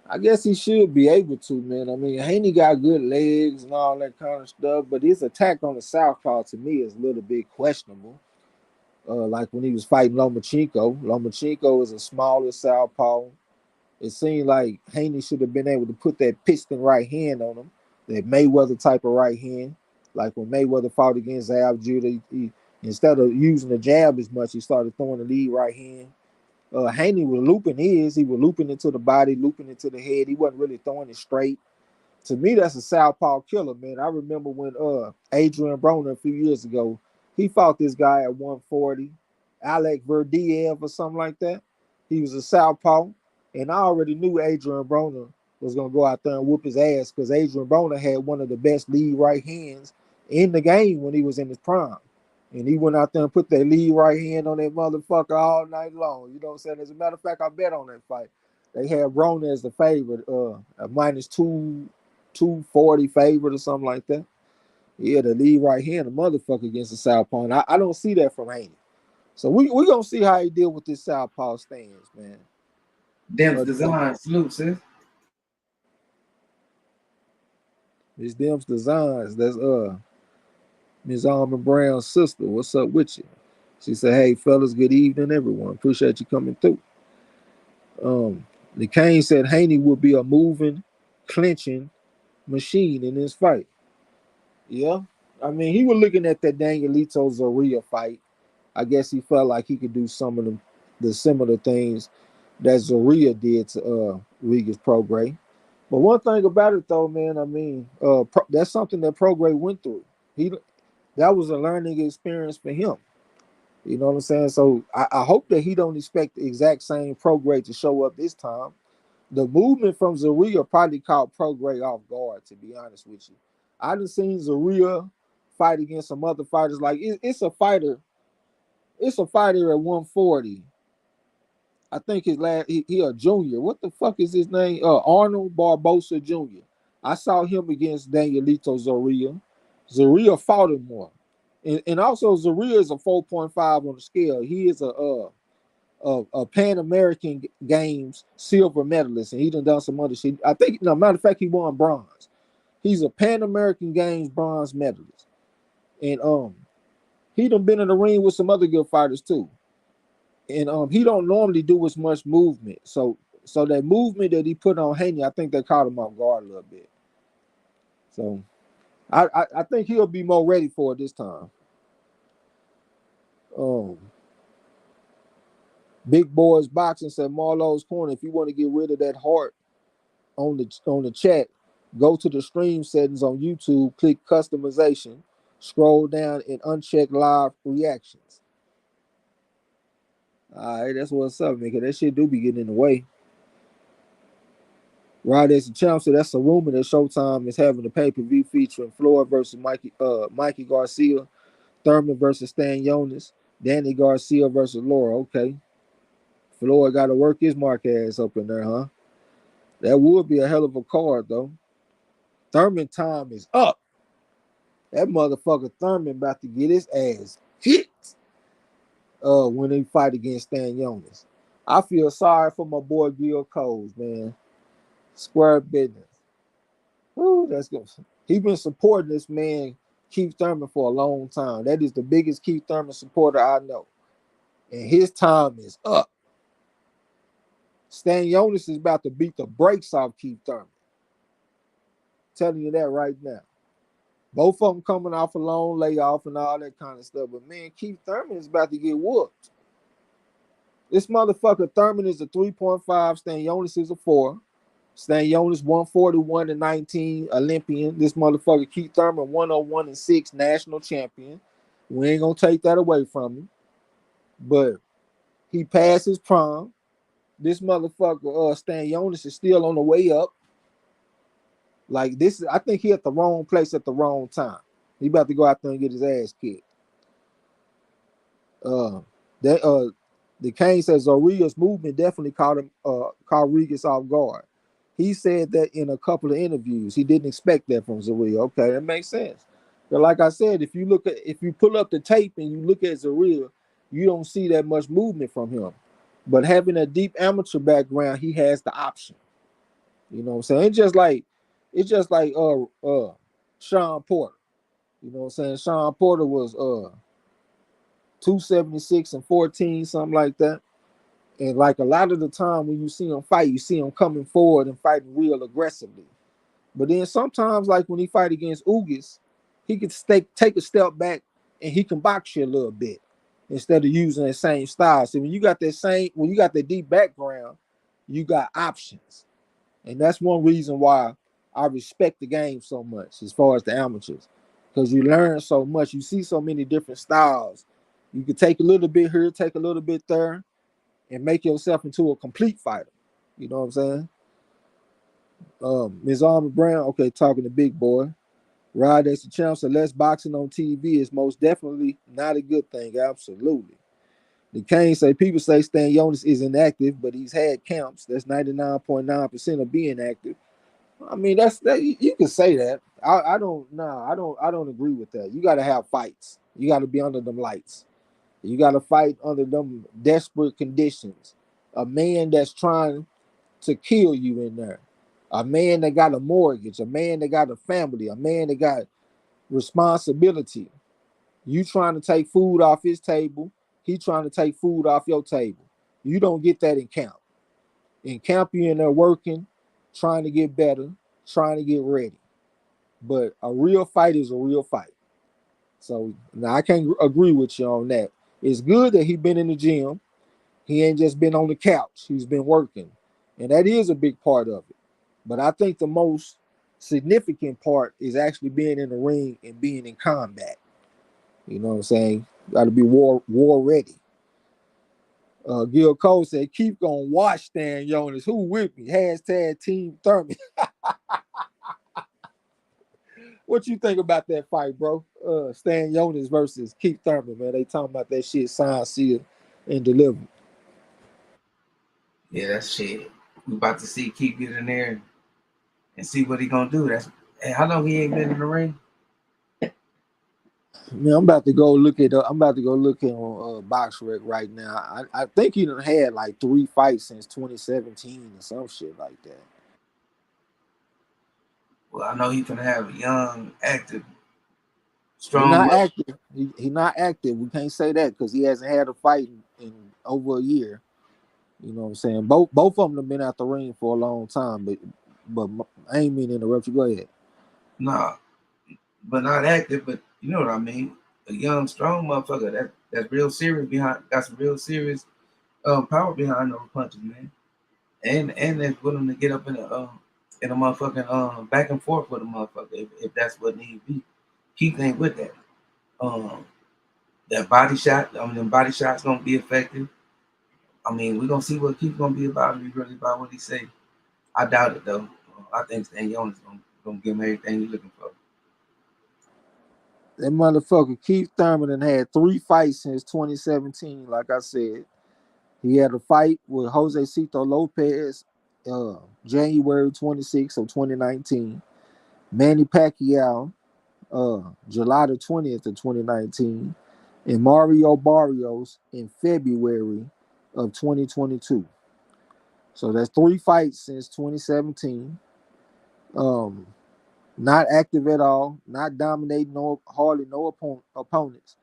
I guess he should be able to, man. I mean, Haney got good legs and all that kind of stuff, but his attack on the southpaw to me is a little bit questionable. Like when he was fighting Lomachenko. Lomachenko is a smaller southpaw. It seemed like Haney should have been able to put that piston right hand on him, that Mayweather type of right hand. Like when Mayweather fought against Ab Judah, instead of using the jab as much, he started throwing the lead right hand. Haney was looping he was looping into the body, looping into the head. He wasn't really throwing it straight. To me, that's a southpaw killer, man. I remember when Adrian Broner a few years ago, he fought this guy at 140, Alec Verdiev or something like that. He was a southpaw, and I already knew Adrian Broner was gonna go out there and whoop his ass because Adrian Broner had one of the best lead right hands in the game when he was in his prime. And he went out there and put that lead right hand on that motherfucker all night long. You know what I'm saying? As a matter of fact, I bet on that fight. They had Broner as the favorite, a minus 240 favorite or something like that. Yeah, the lead right hand, the motherfucker against the southpaw. And I don't see that from Haney. So we gonna see how he deal with this southpaw stance, man. Dem's design, salute, sis. Miss Dem's Designs. That's Miss Almond Brown's sister. What's up with you? She said, "Hey fellas, good evening, everyone. Appreciate you coming through." The Kane said Haney would be a moving, clinching machine in this fight. Yeah. I mean, he was looking at that Danielito Zorrilla fight. I guess he felt like he could do some of the similar things that Zorrilla did to Regis Prograis. But one thing about it though, man, I mean, that's something that Prograis went through. That was a learning experience for him. You know what I'm saying? So I hope that he don't expect the exact same Prograis to show up this time. The movement from Zorrilla probably caught Prograis off guard, to be honest with you. I done seen Zorrilla fight against some other fighters. Like it's a fighter. It's a fighter at 140. I think his last he a junior. What the fuck is his name? Arnold Barbosa Jr. I saw him against Danielito Zorrilla. Zorrilla fought him more. And also Zorrilla is a 4.5 on the scale. He is a Pan American Games silver medalist, and he done some other shit. I think, no matter of fact, he won bronze. He's a Pan American Games bronze medalist, and he done been in the ring with some other good fighters too. And he don't normally do as much movement, so that movement that he put on Haney, I think that caught him off guard a little bit. So I think he'll be more ready for it this time. Big Boys Boxing said MARLO'S Corner. If you want to get rid of that heart on the chat, go to the stream settings on YouTube, click customization, scroll down and uncheck live reactions. All right, that's what's up, man. That shit do be getting in the way. Right as the champ said, that's a rumor that Showtime is having a pay-per-view featuring Floyd versus Mikey Garcia, Thurman versus Stan Jonas, Danny Garcia versus Laura. Okay. Floyd got to work his mark ass up in there, huh? That would be a hell of a card, though. Thurman time is up. That motherfucker Thurman about to get his ass hit when they fight against Stan Jonas. I feel sorry for my boy Gil Coles, man. Square business. Ooh, that's good. He been supporting this man, Keith Thurman, for a long time. That is the biggest Keith Thurman supporter I know. And his time is up. Stan Jonas is about to beat the brakes off Keith Thurman. Telling you that right now. Both of them coming off a long layoff and all that kind of stuff. But man, Keith Thurman is about to get whooped. This motherfucker Thurman is a 3.5. Stan Jonas is a 4. Stan Jonas 141-19 Olympian. This motherfucker Keith Thurman 101-6 national champion. We ain't gonna take that away from him. But he passed his prime. This motherfucker, Stan Jonas, is still on the way up. Like this, I think he at the wrong place at the wrong time. He about to go out there and get his ass kicked. That the Kane says Zoria's movement definitely caught Regis off guard. He said that in a couple of interviews. He didn't expect that from Zoria. Okay, that makes sense. But like I said, if you pull up the tape and you look at Zoria, you don't see that much movement from him. But having a deep amateur background, he has the option. You know what I'm saying? It's just like Sean Porter. You know what I'm saying? Sean Porter was 276 and 14, something like that. And like a lot of the time when you see him fight, you see him coming forward and fighting real aggressively. But then sometimes, like when he fight against Ugis, he can take a step back and he can box you a little bit instead of using that same style. So when you got that deep background, you got options. And that's one reason why I respect the game so much as far as the amateurs. Because you learn so much. You see so many different styles. You can take a little bit here, take a little bit there, and make yourself into a complete fighter. You know what I'm saying? Ms. Armor Brown, okay, talking to Big Boy. Rod as the champ, so less boxing on TV is most definitely not a good thing. Absolutely. The Kane say people say Stan Jonas is inactive, but he's had camps. That's 99.9% of being active. I mean, that's that you can say that. I don't agree with that. You gotta have fights. You gotta be under them lights. You gotta fight under them desperate conditions. A man that's trying to kill you in there. A man that got a mortgage, a man that got a family, a man that got responsibility. You trying to take food off his table, he trying to take food off your table. You don't get that in camp. In camp, you're in there working, trying to get better, trying to get ready. But a real fight is a real fight. So now I can't agree with you on that. It's good that he been in the gym. He ain't just been on the couch. He's been working. And that is a big part of it. But I think the most significant part is actually being in the ring and being in combat. You know what I'm saying? Got to be war ready. Gil Cole said, keep gonna watch Stan Jonas. Who with me? Hashtag Team Thurman. What you think about that fight, bro? Stan Jonas versus Keith Thurman, man. They talking about that shit signed, sealed, and delivered. Yeah, that's shit. We about to see Keith get in there and see what he gonna do. Hey, how long he ain't been in the ring? Man, I'm about to go look at. I'm about to go look at on BoxRec right now. I think he done had like 3 fights since 2017 or some shit like that. Well, I know he's gonna have a young, active, He strong. not active. He not active. We can't say that because he hasn't had a fight in over a year. You know what I'm saying? Both of them have been out the ring for a long time, but I ain't mean to interrupt you. Go ahead. Nah, but not active. But you know what I mean? A young, strong motherfucker that's real serious behind. Got some real serious power behind those punches, man. And they're willing to get up in a motherfucking back and forth with a motherfucker if that's what need be. Keith ain't with that. Um, that body shot. I mean, them body shots gonna be effective. I mean, we're gonna see what Keith gonna be about. If he really about what he say. I doubt it though. I think Stan Jones gonna give him everything he's looking for. That motherfucker Keith Thurman had 3 fights since 2017. Like I said, he had a fight with Jose Cito Lopez, January 26th of 2019. Manny Pacquiao, July the 20th of 2019, and Mario Barrios in February of 2022. So that's 3 fights since 2017. Um, not active at all, not dominating hardly no opponents.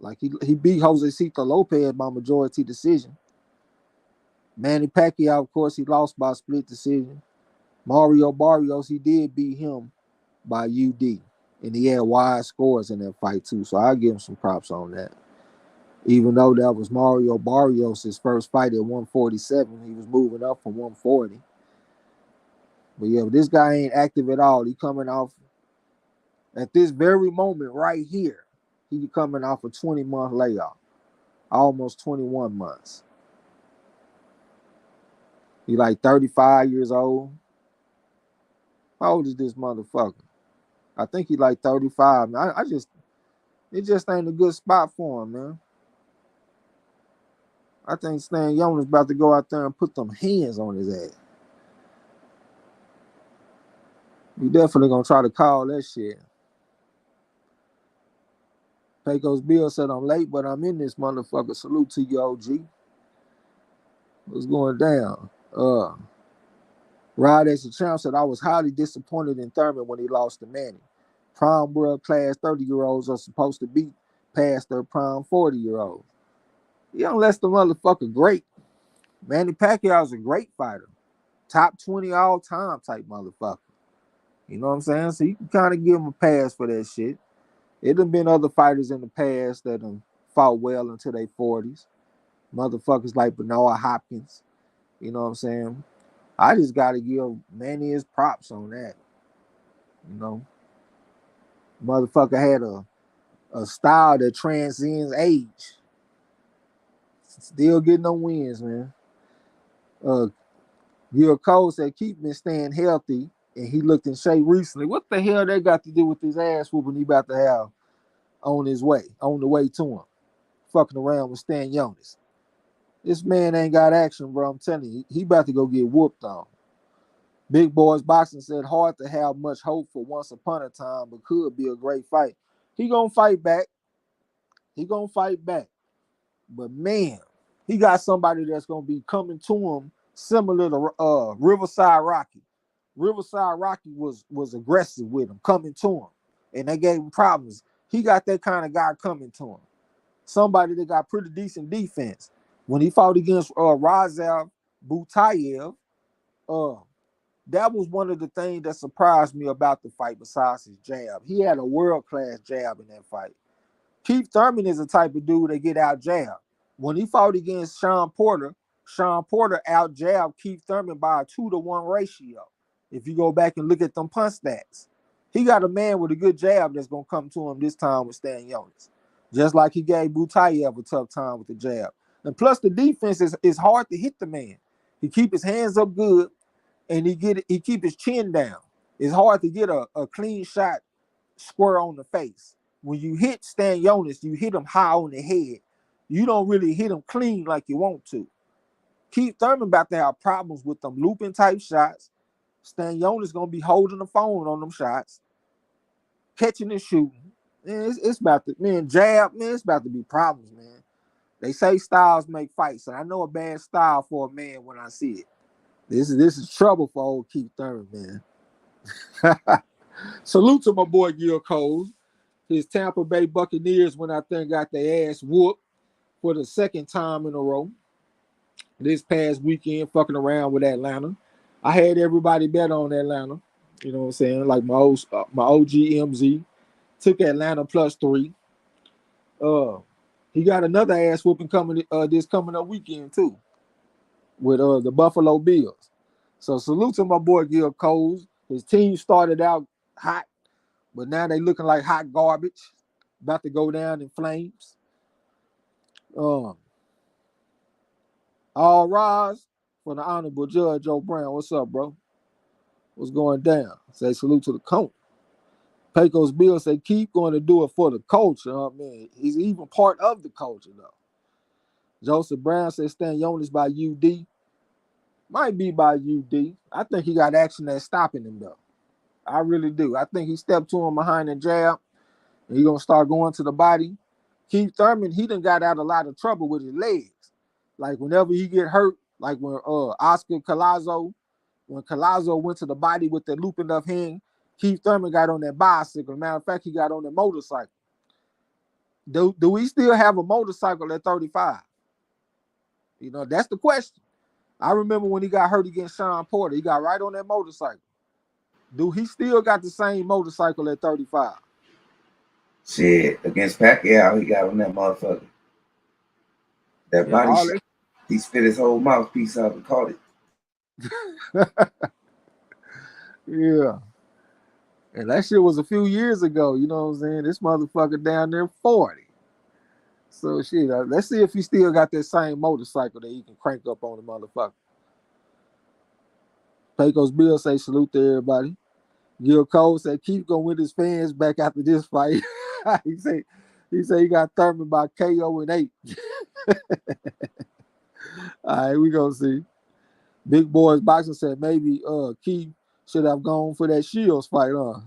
Like he beat Jose Cito Lopez by majority decision. Manny Pacquiao, of course, he lost by split decision. Mario Barrios, he did beat him by UD. And he had wide scores in that fight too. So I'll give him some props on that. Even though that was Mario Barrios' first fight at 147, he was moving up from 140. But yeah, this guy ain't active at all. He coming off at this very moment right here. He coming off a 20-month layoff, almost 21 months. He like 35 years old. How old is this motherfucker? I think he like 35. Man, it just ain't a good spot for him, man. I think Stan Young is about to go out there and put them hands on his ass. We definitely gonna try to call that shit. Pecos Bill said I'm late, but I'm in this motherfucker. Salute to you, OG. What's going down? Rod as a champ said I was highly disappointed in Thurman when he lost to Manny. Prime world class 30-year-olds are supposed to be past their prime 40-year-olds. You don't let the motherfucker great. Manny Pacquiao's a great fighter. Top 20 all time type motherfucker. You know what I'm saying? So you can kind of give him a pass for that shit. It done been other fighters in the past that done fought well into their 40s. Motherfuckers like Bernard Hopkins. You know what I'm saying? I just got to give Manny his props on that. You know? Motherfucker had a style that transcends age. Still getting no wins, man. Gil Cole said, keep me staying healthy, and he looked in shape recently. What the hell they got to do with this ass whooping he about to have on the way to him? Fucking around with Stan Jonas. This man ain't got action, bro. I'm telling you, he about to go get whooped on. Big Boys Boxing said, hard to have much hope for Once Upon a Time, but could be a great fight. He gonna fight back. But man, he got somebody that's gonna be coming to him similar to Riverside Rocky. Riverside Rocky was aggressive with him, coming to him, and they gave him problems. He got that kind of guy coming to him. Somebody that got pretty decent defense. When he fought against Razav Butayev, that was one of the things that surprised me about the fight besides his jab. He had a world-class jab in that fight. Keith Thurman is the type of dude that get out jab. When he fought against Sean Porter out jabbed Keith Thurman by a 2-to-1 ratio. If you go back and look at them punch stats, he got a man with a good jab that's gonna come to him this time with Stan Jonas. Just like he gave Butayev a tough time with the jab. And plus the defense is hard to hit the man. He keep his hands up good and he keep his chin down. It's hard to get a clean shot square on the face. When you hit Stan Jonas, you hit him high on the head. You don't really hit him clean like you want to. Keith Thurman about to have problems with them looping type shots. Stan Jonas gonna be holding the phone on them shots, catching and shooting. Man, it's about to, man, jab, man, it's about to be problems, man. They say styles make fights, and I know a bad style for a man when I see it. This is trouble for old Keith Thurman, man. Salute to my boy Gil Cole. His Tampa Bay Buccaneers went out there and got their ass whooped for the second time in a row. This past weekend, fucking around with Atlanta. I had everybody bet on Atlanta. You know what I'm saying? Like my OG MZ took Atlanta +3. He got another ass whooping coming this coming up weekend too with the Buffalo Bills. So salute to my boy Gil Coles. His team started out hot, but now they looking like hot garbage, about to go down in flames. All rise for the Honorable Judge Joe Brown. What's up, bro? What's going down? Say salute to the coach. Pecos Bill say keep going to do it for the culture. Man, he's even part of the culture though. Joseph Brown says Stan Jonas by UD. Might be by UD. I think he got action that's stopping him though. I really do. I think he stepped to him behind the jab, and he's gonna start going to the body. Keith Thurman, he done got out a lot of trouble with his legs. Like whenever he get hurt, like when Oscar Collazo, when Collazo went to the body with the looping up hand, Keith Thurman got on that bicycle. Matter of fact, he got on that motorcycle. Do we still have a motorcycle at 35? You know, that's the question. I remember when he got hurt against Sean Porter, he got right on that motorcycle. Do he still got the same motorcycle at 35? Shit, against Pacquiao, he got on that motherfucker. That body shit. He spit his whole mouthpiece out and caught it. Yeah. And that shit was a few years ago, you know what I'm saying? This motherfucker down there 40. So shit, let's see if he still got that same motorcycle that he can crank up on the motherfucker. Pecos Bill say salute to everybody. Gil Cole said keep going with his fans back after this fight. he said he got Thurman by KO in 8. All right, we gonna see. Big Boys Boxing said maybe Keith should have gone for that Shields fight, huh?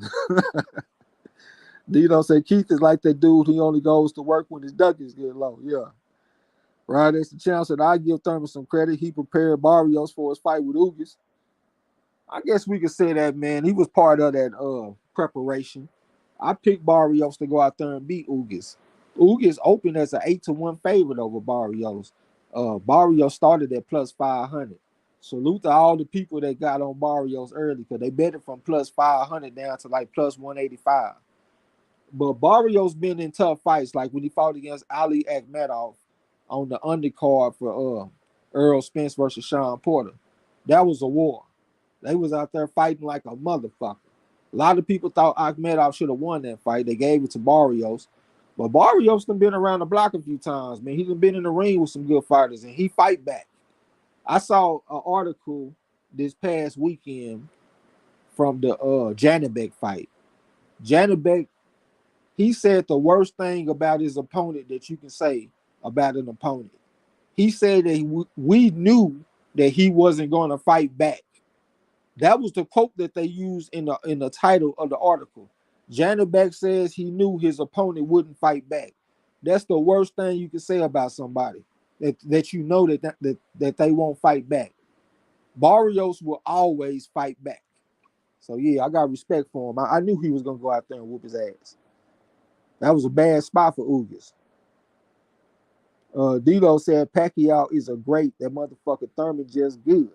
Dino said Keith is like that dude who only goes to work when his duckies get low. Yeah. Right, that's the chance that I give Thurman some credit. He prepared Barrios for his fight with Ugas. I guess we could say that, man. He was part of that preparation. I picked Barrios to go out there and beat Ugas. Ugas opened as an 8-1 favorite over Barrios. Barrios started at plus 500. Salute to all the people that got on Barrios early because they bet it from plus 500 down to like plus 185. But Barrios been in tough fights, like when he fought against Ali Akhmedov on the undercard for Earl Spence versus Sean Porter. That was a war. They was out there fighting like a motherfucker. A lot of people thought Akhmedov should have won that fight. They gave it to Barrios. But Barrios done been around the block a few times, man. He done been in the ring with some good fighters, and he fight back. I saw an article this past weekend from the Janibek fight. Janibek, he said the worst thing about his opponent that you can say about an opponent. He said that we knew that he wasn't going to fight back. That was the quote that they used in the title of the article. Janibek says he knew his opponent wouldn't fight back. That's the worst thing you can say about somebody, that you know that they won't fight back. Barrios will always fight back. So yeah, I got respect for him. I knew he was gonna go out there and whoop his ass. That was a bad spot for Ugas. Dilo said Pacquiao is a great. That motherfucker Thurman just good.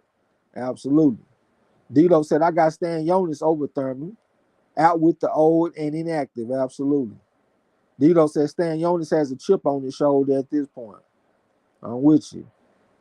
Absolutely. Dilo said I got Stan Jonas over Thurman. Out with the old and inactive. Absolutely. Dilo said Stan Jonas has a chip on his shoulder at this point. I'm with you.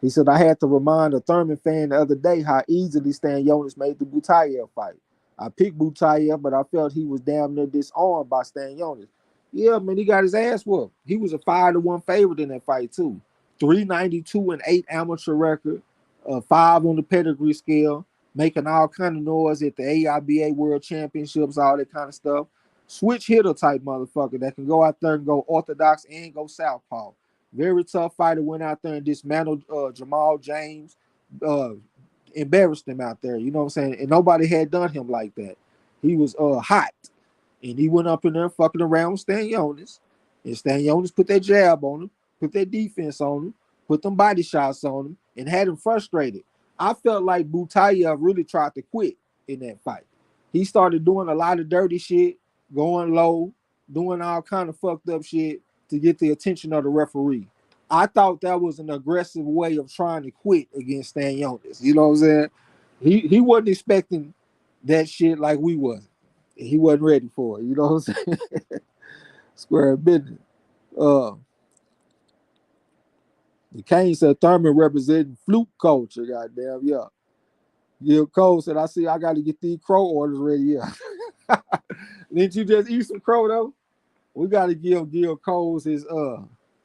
He said, I had to remind a Thurman fan the other day how easily Stan Jonas made the Butayev fight. I picked Butayev, but I felt he was damn near disarmed by Stan Jonas. Yeah, man, he got his ass whooped. He was a 5-1 favorite in that fight, too. 392 and 8 amateur record, 5 on the pedigree scale, making all kind of noise at the AIBA World Championships, all that kind of stuff. Switch hitter type motherfucker that can go out there and go orthodox and go southpaw. Very tough fighter, went out there and dismantled Jamal James, uh, embarrassed him out there. You know what I'm saying? And nobody had done him like that. He was hot. And he went up in there fucking around with Stan Jonas. And Stan Jonas put that jab on him, put that defense on him, put them body shots on him, and had him frustrated. I felt like Butayev really tried to quit in that fight. He started doing a lot of dirty shit, going low, doing all kind of fucked up shit to get the attention of the referee. I thought that was an aggressive way of trying to quit against Stan Jonas. You know what I'm saying? He wasn't expecting that shit like we wasn't. He wasn't ready for it. You know what I'm saying? Square business. The Kane said Thurman representing fluke culture. Goddamn, yeah. Gil Cole said, I got to get these crow orders ready. Yeah. Didn't you just eat some crow, though? We got to give Gil Coles his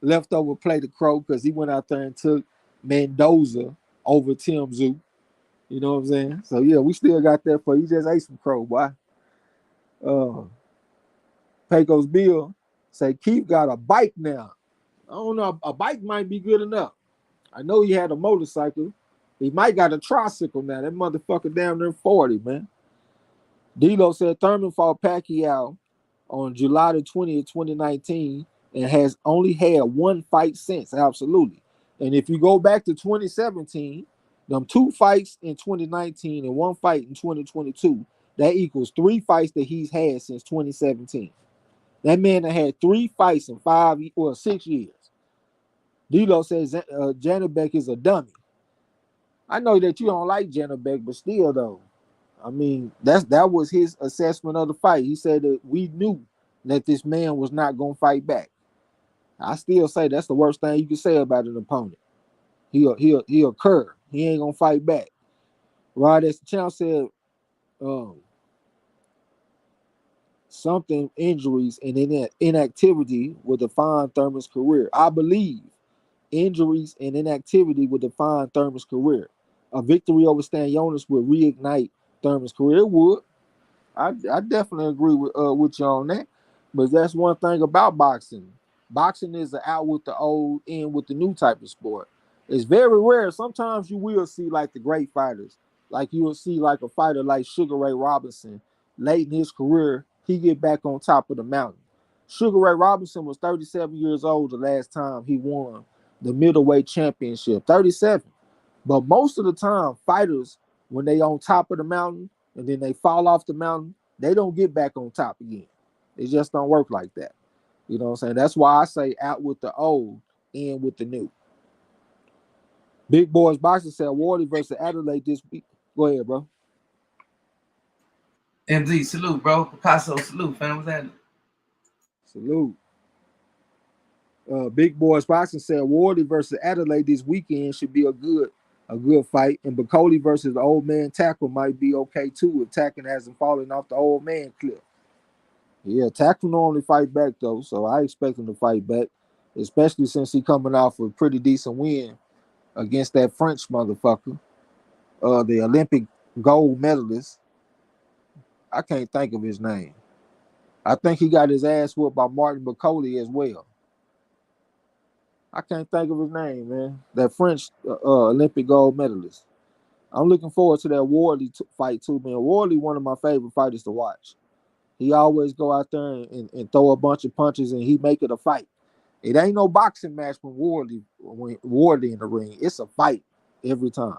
leftover plate of crow because he went out there and took Mendoza over Tim Zoo. You know what I'm saying? So, yeah, we still got that for you. Just ate some crow, boy. Pecos Bill say Keith got a bike now. I don't know. A bike might be good enough. I know he had a motorcycle. He might got a tricycle now. That motherfucker down there 40, man. D'Lo said Thurman fought Pacquiao on July the 20th, 2019, and has only had one fight since. Absolutely. And if you go back to 2017, them 2 fights in 2019 and 1 fight in 2022, that equals 3 fights that he's had since 2017. That man had 3 fights in 6 years. D'Lo says Janibek is a dummy. I know that you don't like Janibek, but still though, I mean, that was his assessment of the fight. He said that we knew that this man was not gonna fight back. I still say that's the worst thing you can say about an opponent. He'll cur. He ain't gonna fight back. Rod S. Champ said something injuries and inactivity will define Thurman's career. I believe injuries and inactivity would define Thurman's career. A victory over Stan Jonas would reignite Thurman's career. It would. I definitely agree with you on that. But that's one thing about boxing. Boxing is an out with the old, in with the new type of sport. It's very rare. Sometimes you will see like the great fighters. Like you will see like a fighter like Sugar Ray Robinson late in his career, he get back on top of the mountain. Sugar Ray Robinson was 37 years old the last time he won the middleweight championship. 37. But most of the time, fighters, when they on top of the mountain and then they fall off the mountain, they don't get back on top again. It just don't work like that. You know what I'm saying? That's why I say out with the old, in with the new. Big Boys Boxing said Warley versus Adelaide this week. Go ahead, bro. MZ, salute, bro. Picasso, salute, fam. What's that? Salute. Big Boys Boxing said Warley versus Adelaide this weekend should be a good fight. And Bacoli versus the old man tackle might be okay too if Tackle hasn't fallen off the old man cliff. Yeah, Tackle normally fight back though, so I expect him to fight back, especially since he coming off a pretty decent win against that French motherfucker, the Olympic gold medalist. I can't think of his name. I think he got his ass whooped by Martin Bacoli as well. I can't think of his name, man. That French Olympic gold medalist. I'm looking forward to that Wardley fight too, man. Wardley, one of my favorite fighters to watch. He always go out there and throw a bunch of punches and he make it a fight. It ain't no boxing match when Wardley in the ring. It's a fight every time.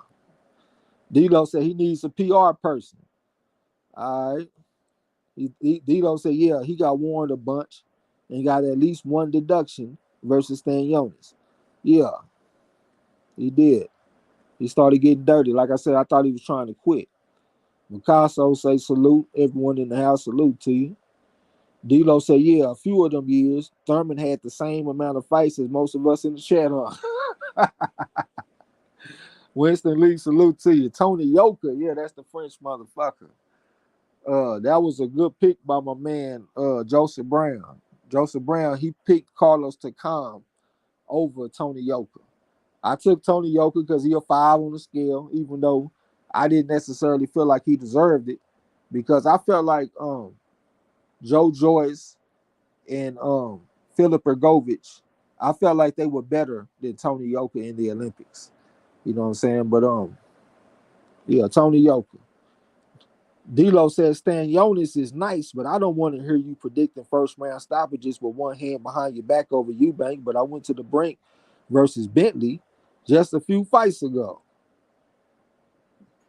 Dilo said he needs a PR person. All right. Dilo said, yeah, he got warned a bunch and got at least one deduction versus Stan Jonas. Yeah, he did. He started getting dirty. Like I said, I thought he was trying to quit. Picasso say salute. Everyone in the house, salute to you. Dilo said, yeah, a few of them years, Thurman had the same amount of fights as most of us in the chat, huh? Winston Lee, salute to you. Tony Yoka, yeah, that's the French motherfucker. That was a good pick by my man, Joseph Brown. Joseph Brown, he picked Carlos Takam over Tony Yoka. I took Tony Yoka because he a 5 on the scale, even though I didn't necessarily feel like he deserved it, because I felt like Joe Joyce and Filip Ergovich, I felt like they were better than Tony Yoka in the Olympics. You know what I'm saying? But yeah, Tony Yoka. Dilo says Stan Jonas is nice, but I don't want to hear you predicting first round stoppages with one hand behind your back over Eubank. But I went to the brink versus Bentley just a few fights ago.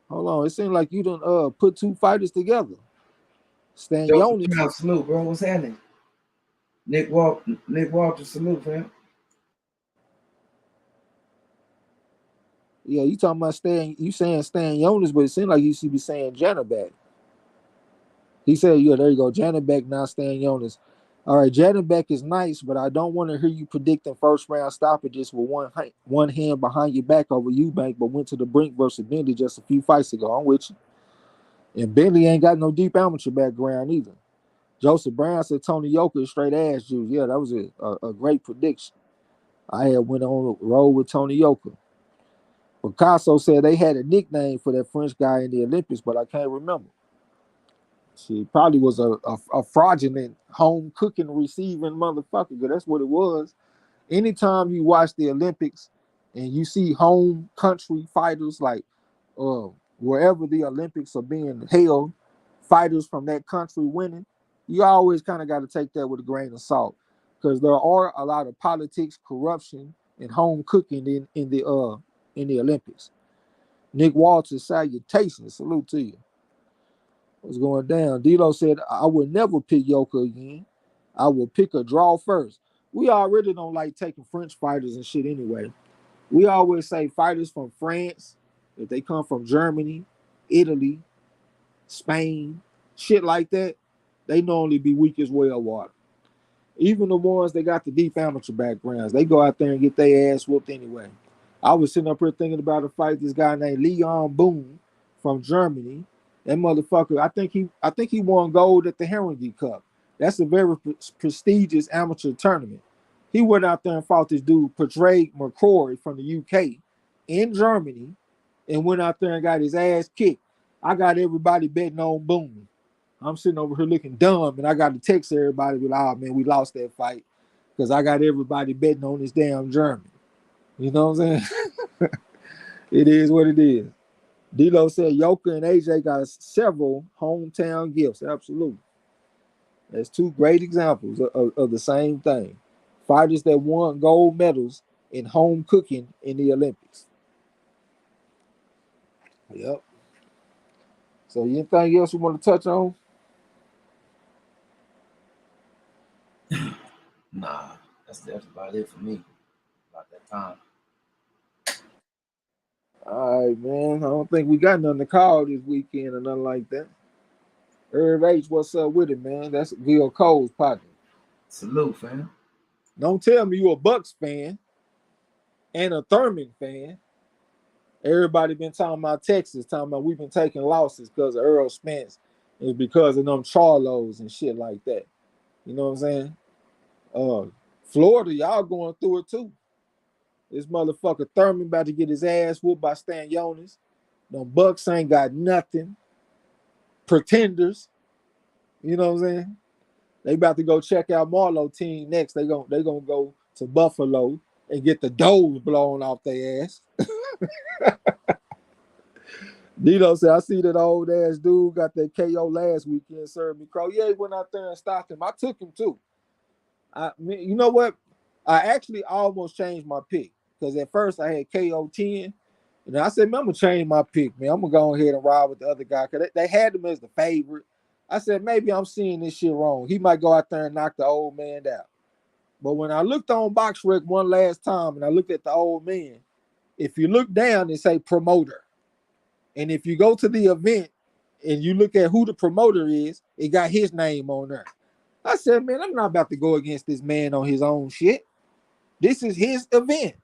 Hold on, it seemed like you done put two fighters together. Stan Joseph Jonas. Brown, salute, bro. What's happening? Nick Walter, salute, fam. Yeah, you talking about Stan? You saying Stan Jonas, but it seemed like you should be saying Janabek. He said, yeah, there you go. Janabek, now Stan Jonas. All right, Janabek is nice, but I don't want to hear you predicting first round stoppages with one hand behind your back over Eubank, but went to the brink versus Bentley just a few fights ago. I'm with you. And Bentley ain't got no deep amateur background either. Joseph Brown said Tony Yoka is straight ass juice. Yeah, that was a great prediction. I had went on the road with Tony Yoka. Picasso said they had a nickname for that French guy in the Olympics, but I can't remember. She probably was a fraudulent home cooking receiving motherfucker, because that's what it was. Anytime you watch the Olympics and you see home country fighters, like wherever the Olympics are being held, fighters from that country winning, you always kind of got to take that with a grain of salt, because there are a lot of politics, corruption, and home cooking in the Olympics. Nick Walters, salutations, salute to you. What's going down? Dilo said, I would never pick Yoka again. I will pick a draw first. We already don't like taking French fighters and shit anyway. We always say fighters from France, if they come from Germany, Italy, Spain, shit like that, they normally be weak as well water. Even the ones that got the deep amateur backgrounds, they go out there and get their ass whooped anyway. I was sitting up here thinking about a fight, this guy named Leon Boone from Germany. That motherfucker, I think he won gold at the Herringy Cup. That's a very prestigious amateur tournament. He went out there and fought this dude, Padraig McCrory from the UK in Germany, and went out there and got his ass kicked. I got everybody betting on Boone. I'm sitting over here looking dumb, and I got to text everybody with, "Oh man, we lost that fight," because I got everybody betting on this damn German. You know what I'm saying? It is what it is. D'Lo said Yoka and AJ got several hometown gifts. Absolutely. That's two great examples of the same thing. Fighters that won gold medals in home cooking in the Olympics. Yep. So anything else you want to touch on? Nah, that's about it for me. About that time. All right, man. I don't think we got nothing to call this weekend or nothing like that. Herb H, what's up with it, man? That's Gil Cole's partner. Salute, fam. Don't tell me you a Bucks fan and a Thurman fan. Everybody been talking about Texas, talking about we've been taking losses because of Earl Spence. It's because of them Charlos and shit like that. You know what I'm saying? Florida, y'all going through it too. This motherfucker Thurman about to get his ass whooped by Stan Jonas. Them Bucks ain't got nothing. Pretenders. You know what I'm saying? They about to go check out Marlowe team next. They gonna go to Buffalo and get the doors blown off their ass. Dito said, I see that old ass dude got that KO last weekend, served me crow. Yeah, he went out there and stopped him. I took him too. You know what? I actually almost changed my pick because at first I had KO 10. And I said, man, I'm going to change my pick, man. I'm going to go ahead and ride with the other guy because they had him as the favorite. I said, maybe I'm seeing this shit wrong. He might go out there and knock the old man down. But when I looked on BoxRec one last time and I looked at the old man, if you look down, it say promoter. And if you go to the event and you look at who the promoter is, it got his name on there. I said, man, I'm not about to go against this man on his own shit. This is his event.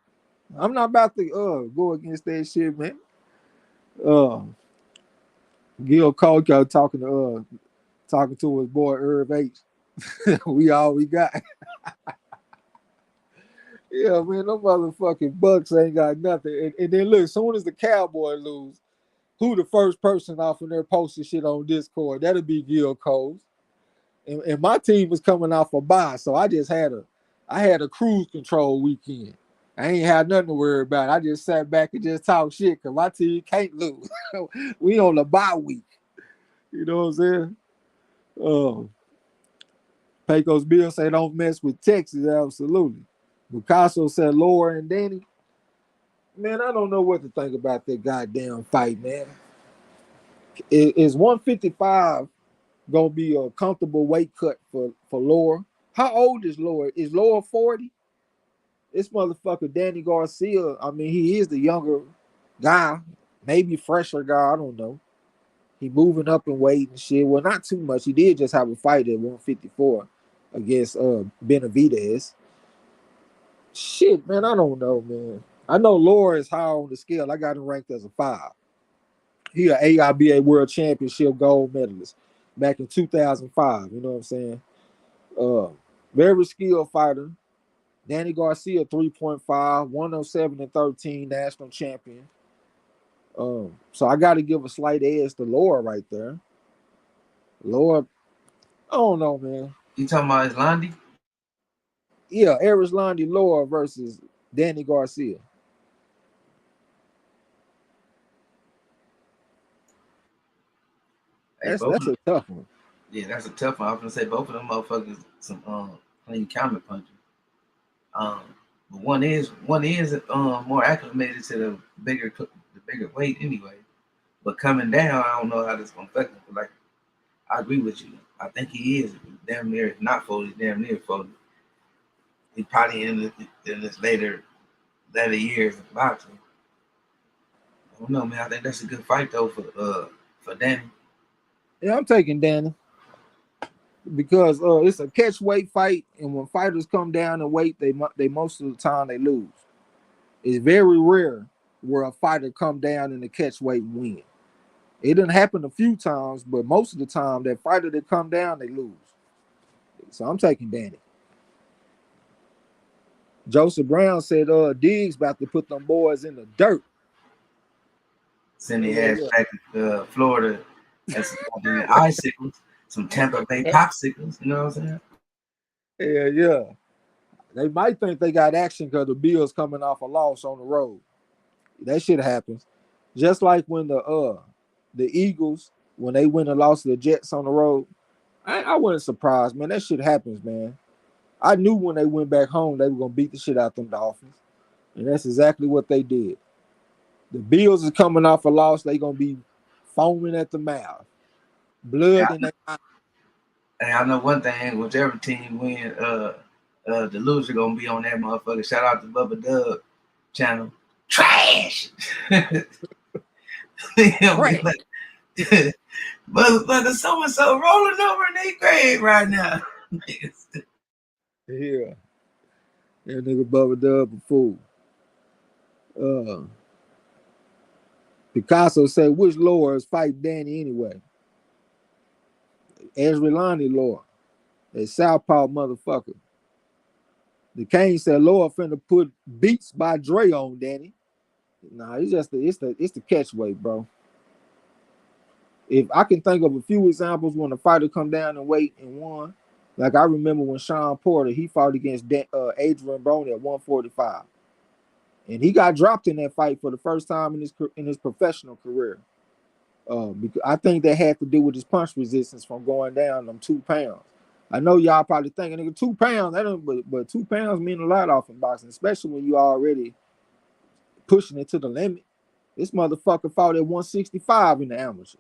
I'm not about to go against that shit, man. Gil Colco talking to his boy Herb H. We all we got. Yeah, man, them motherfucking Bucks ain't got nothing. And then look, as soon as the Cowboys lose, who the first person off in there posting shit on Discord? That'll be Gil Coles. And my team was coming off a bye, so I had a cruise control weekend. I ain't had nothing to worry about. I just sat back and just talk shit because my team can't lose. We on the bye week. You know what I'm saying? Pecos Bill say don't mess with Texas. Absolutely. Picasso said Laura and Danny. Man, I don't know what to think about that goddamn fight, man. Is 155 gonna be a comfortable weight cut for Laura? How old is Laura? Is Laura 40? This motherfucker Danny Garcia, I mean, he is the younger guy, maybe fresher guy, I don't know. He moving up in weight and shit. Well, not too much. He did just have a fight at 154 against Benavidez. Shit, man, I don't know, man. I know Laura is high on the scale. I got him ranked as a 5. He an AIBA World Championship gold medalist back in 2005. You know what I'm saying? Very skilled fighter. Danny Garcia, 3.5, 107 and 13, national champion. So I got to give a slight edge to Laura right there. Laura, I don't know, man. You talking about Islandi? Yeah, Arislandi Laura versus Danny Garcia. Hey, That's a tough one. Yeah, that's a tough one. I was gonna say both of them motherfuckers some clean counter punches. Um, but one is more acclimated to the bigger weight anyway. But coming down, I don't know how this gonna affect him. But like I agree with you. I think he is damn near, if not 40, damn near 40. He probably in his later years of boxing. I don't know, man. I think that's a good fight though for Danny. Yeah, I'm taking Danny because it's a catch weight fight, and when fighters come down in weight, they most of the time they lose. It's very rare where a fighter come down in the catch weight and win. It didn't happen a few times, but most of the time that fighter that come down, they lose. So I'm taking Danny. Joseph Brown said Diggs about to put them boys in the dirt. Send their ass back to Florida. That's some icicles, some Tampa Bay popsicles. You know what I'm saying? Yeah. They might think they got action because the Bills coming off a loss on the road. That shit happens. Just like when the Eagles, when they win and lost to the Jets on the road, I wasn't surprised, man. That shit happens, man. I knew when they went back home they were gonna beat the shit out them Dolphins, and that's exactly what they did. The Bills is coming off a loss; they gonna be foaming at the mouth, blood in their eyes. And I know one thing: whichever team win, the loser gonna be on that motherfucker. Shout out to Bubba Dub channel. Trash. Like, motherfucker, so and so rolling over in their grave right now. Yeah, that nigga Bubba Dub a fool. Picasso said, which lords fight Danny anyway? Ezralani Lord. That Southpaw motherfucker. The Kane said, Lord finna put Beats by Dre on Danny. Nah, it's the catchweight, bro. If I can think of a few examples when a fighter come down and weight and won, like I remember when Sean Porter, he fought against Adrian Broner at 145. And he got dropped in that fight for the first time in his professional career. Because I think that had to do with his punch resistance from going down them 2 pounds. I know y'all probably thinking, nigga, 2 pounds, but 2 pounds mean a lot off in boxing, especially when you already pushing it to the limit. This motherfucker fought at 165 in the amateurs.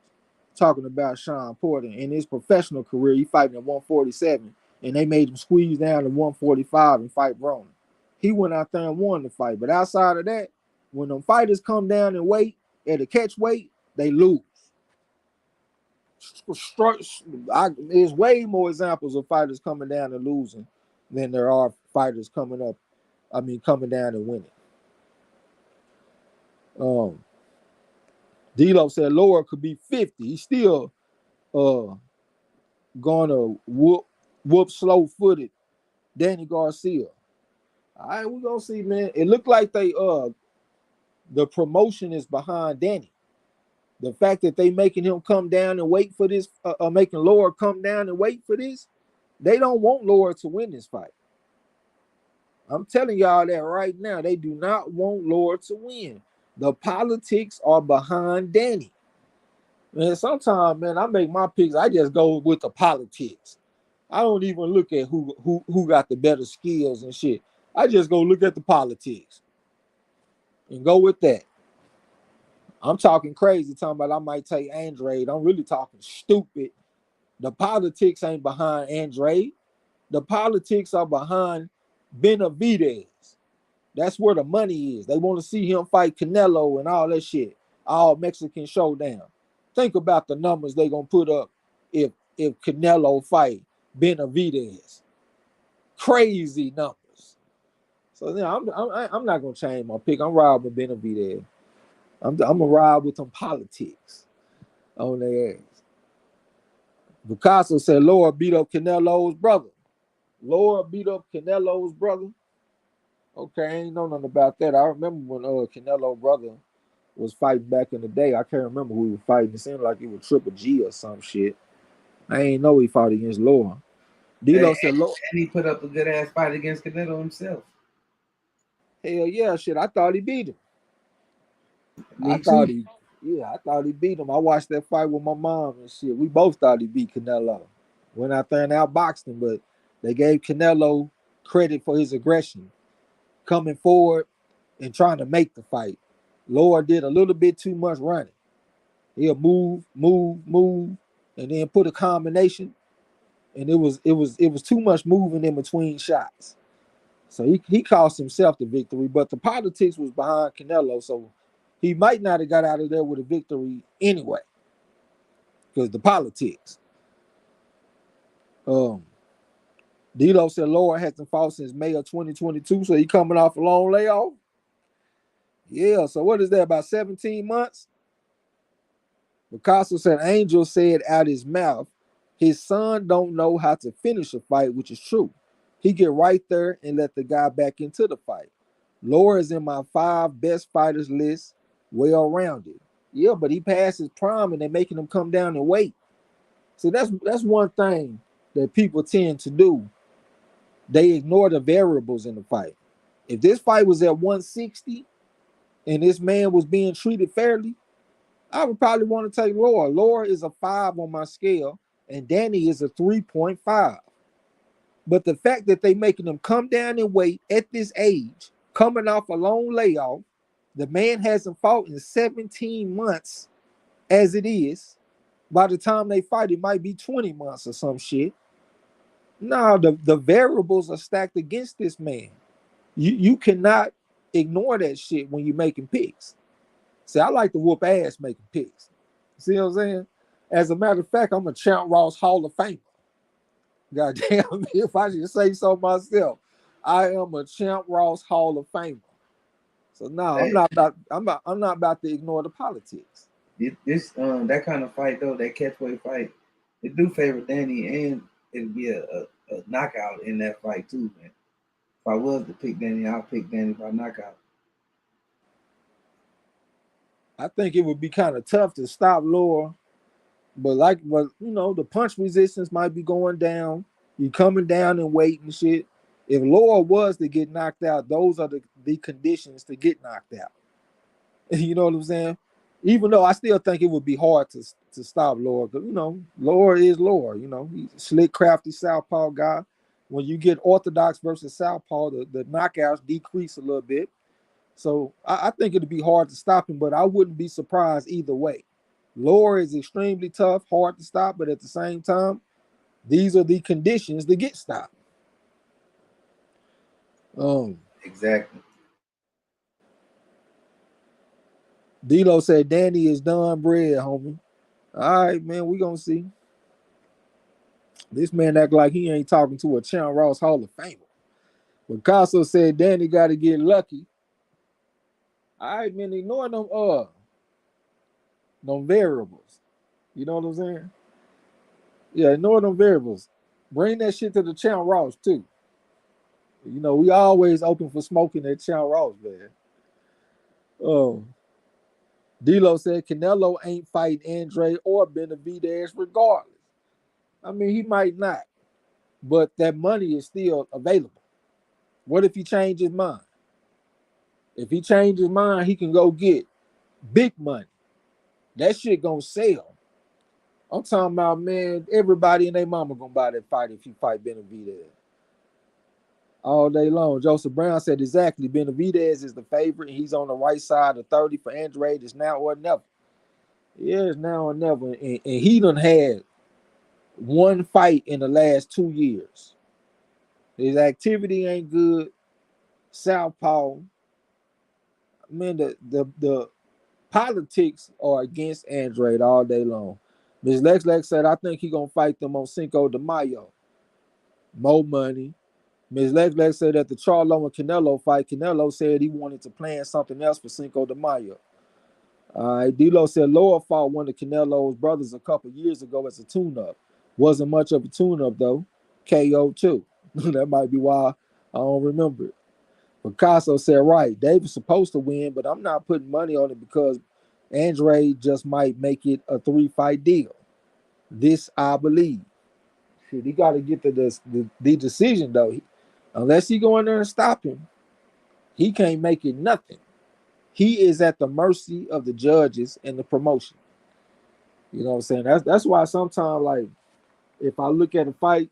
Talking about Sean Porter in his professional career, he fighting at 147, and they made him squeeze down to 145 and fight Broner. He went out there and won the fight. But outside of that, when them fighters come down and weight at a catch weight, they lose. There's way more examples of fighters coming down and losing than there are fighters coming down and winning. D-Lo said Lower could be 50. He's still gonna whoop slow-footed Danny Garcia. All right, we're gonna see, man. It looked like the promotion is behind Danny. The fact that they making him come down and wait for this, making Lower come down and wait for this, they don't want Lower to win this fight. I'm telling y'all that right now. They do not want Lower to win. The politics are behind Danny. Man, sometimes, man, I make my picks. I just go with the politics. I don't even look at who got the better skills and shit. I just go look at the politics and go with that. I'm talking crazy, talking about I might take Andrade. I'm really talking stupid. The politics ain't behind Andrade. The politics are behind Benavidez. That's where the money is. They want to see him fight Canelo and all that shit. All Mexican showdown. Think about the numbers they gonna put up if Canelo fight Benavidez. Crazy numbers. So yeah, I'm not gonna change my pick. I'm riding with Benavidez. I'm gonna ride with some politics on their ass. Picasso said Laura beat up Canelo's brother. Laura beat up Canelo's brother. Okay, I ain't know nothing about that. I remember when Canelo brother was fighting back in the day. I can't remember who he was fighting. It seemed like it was Triple G or some shit. I ain't know he fought against Laura. D-Lo said Laura. And he put up a good ass fight against Canelo himself. Hell yeah, shit. I thought he beat him. I thought he beat him. I watched that fight with my mom and shit. We both thought he beat Canelo. Went out there and outboxed him, but they gave Canelo credit for his aggression, coming forward and trying to make the fight. Laura did a little bit too much running. He'll move, and then put a combination, and it was too much moving in between shots. So he cost himself the victory, but the politics was behind Canelo, so he might not have got out of there with a victory anyway, because the politics. D-Lo said Laura hasn't fought since May of 2022, so he coming off a long layoff. Yeah, so what is that, about 17 months? Picasso said Angel said out his mouth His son don't know how to finish a fight, which is true. He get right there and let the guy back into the fight. Laura is in my 5 best fighters list, well rounded. Yeah, but he passed his prime and they're making him come down and wait. See, that's one thing that people tend to do. They ignore the variables in the fight. If this fight was at 160 and this man was being treated fairly, I would probably want to take Laura. Laura is a 5 on my scale, and Danny is a 3.5. But the fact that they making him come down and wait at this age, coming off a long layoff, the man hasn't fought in 17 months as it is. By the time they fight, it might be 20 months or some shit. No, the variables are stacked against this man. You cannot ignore that shit when you're making picks. See, I like to whoop ass making picks. See what I'm saying? As a matter of fact, I'm a Champ Ross Hall of Famer. Goddamn, if I should say so myself, I am a Champ Ross Hall of Famer. So no, Hey, I'm not about to ignore the politics. this that kind of fight though, that catchweight fight, it do favor Danny, and it'd be a knockout in that fight too, man. If I was to pick Danny, I'll pick Danny by knockout. I think it would be kind of tough to stop Laura, but the punch resistance might be going down. You coming down and weight and shit. If Laura was to get knocked out, those are the conditions to get knocked out. You know what I'm saying? Even though I still think it would be hard to stop Laura, because Laura is Laura. He's a slick, crafty southpaw guy. When you get orthodox versus southpaw, the knockouts decrease a little bit. So I think it'd be hard to stop him, but I wouldn't be surprised either way. Laura is extremely tough, hard to stop, but at the same time, these are the conditions to get stopped. Exactly. D'Lo said Danny is done bread, homie. All right, man, we gonna see. This man act like he ain't talking to a Champ Ross Hall of Famer. Picasso said Danny got to get lucky. All right, man, ignore them variables. You know what I'm saying? Yeah, ignore them variables. Bring that shit to the Champ Ross too. We always open for smoking at Champ Ross, man. Oh, D'Lo said Canelo ain't fighting Andre or Benavidez regardless. I mean, he might not, but that money is still available. What if he changes his mind? If he changes his mind, he can go get big money. That shit gonna sell. I'm talking about, man, everybody and their mama gonna buy that fight if he fight Benavidez all day long. Joseph Brown said exactly. Benavidez is the favorite, and he's on the right side of 30 for Andrade. It's now or never. Yeah, it's now or never. And he done had one fight in the last 2 years. His activity ain't good. Southpaw. Man, the politics are against Andrade all day long. Ms. Lex said, I think he gonna fight them on Cinco de Mayo. More money. Ms. Lex said that the Charlo and Canelo fight, Canelo said he wanted to plan something else for Cinco de Mayo. All right, D'Lo said Laura fought one of Canelo's brothers a couple years ago as a tune-up. Wasn't much of a tune-up though. KO too. That might be why I don't remember it. Picasso said, right, David's supposed to win, but I'm not putting money on it because Andre just might make it a 3-fight deal. This I believe. Shit, he got to get the decision though. Unless he go in there and stop him, he can't make it nothing. He is at the mercy of the judges and the promotion. You know what I'm saying? That's why sometimes, like, if I look at a fight,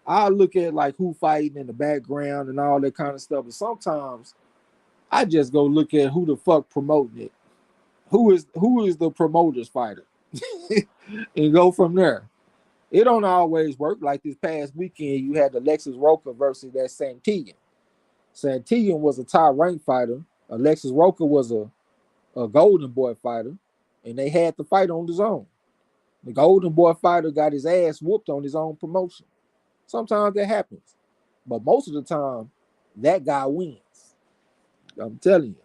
I look at like who fighting in the background and all that kind of stuff. But sometimes I just go look at who the fuck promoting it. Who is the promoter's fighter? And go from there. It don't always work. Like this past weekend, you had Alexis Roca versus that Santillan. Santillan was a top ranked fighter. Alexis Roca was a Golden Boy fighter, and they had the fight on his own. The Golden Boy fighter got his ass whooped on his own promotion. Sometimes that happens, but most of the time, that guy wins. I'm telling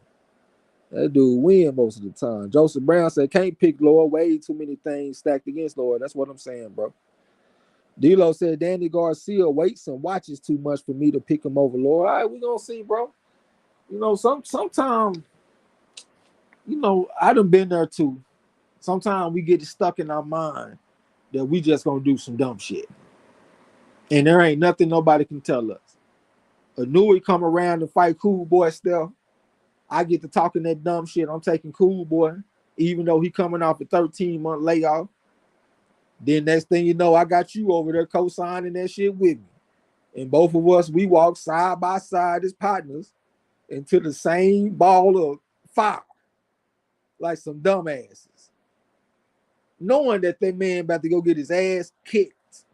you. That dude win most of the time. Joseph Brown said, can't pick Lord. Way too many things stacked against Lord. That's what I'm saying, bro. D-Lo said, Danny Garcia waits and watches too much for me to pick him over Lord. All right, we gonna see, bro. You know, sometimes, you know, I done been there too. Sometimes we get it stuck in our mind that we just gonna do some dumb shit. And there ain't nothing nobody can tell us. Anui come around and fight Cool Boy still. I get to talking that dumb shit. I'm taking Cool Boy, even though he coming off a 13-month layoff. Then next thing you know, I got you over there co-signing that shit with me. And both of us, we walk side by side as partners into the same ball of fire, like some dumbasses. Knowing that man about to go get his ass kicked.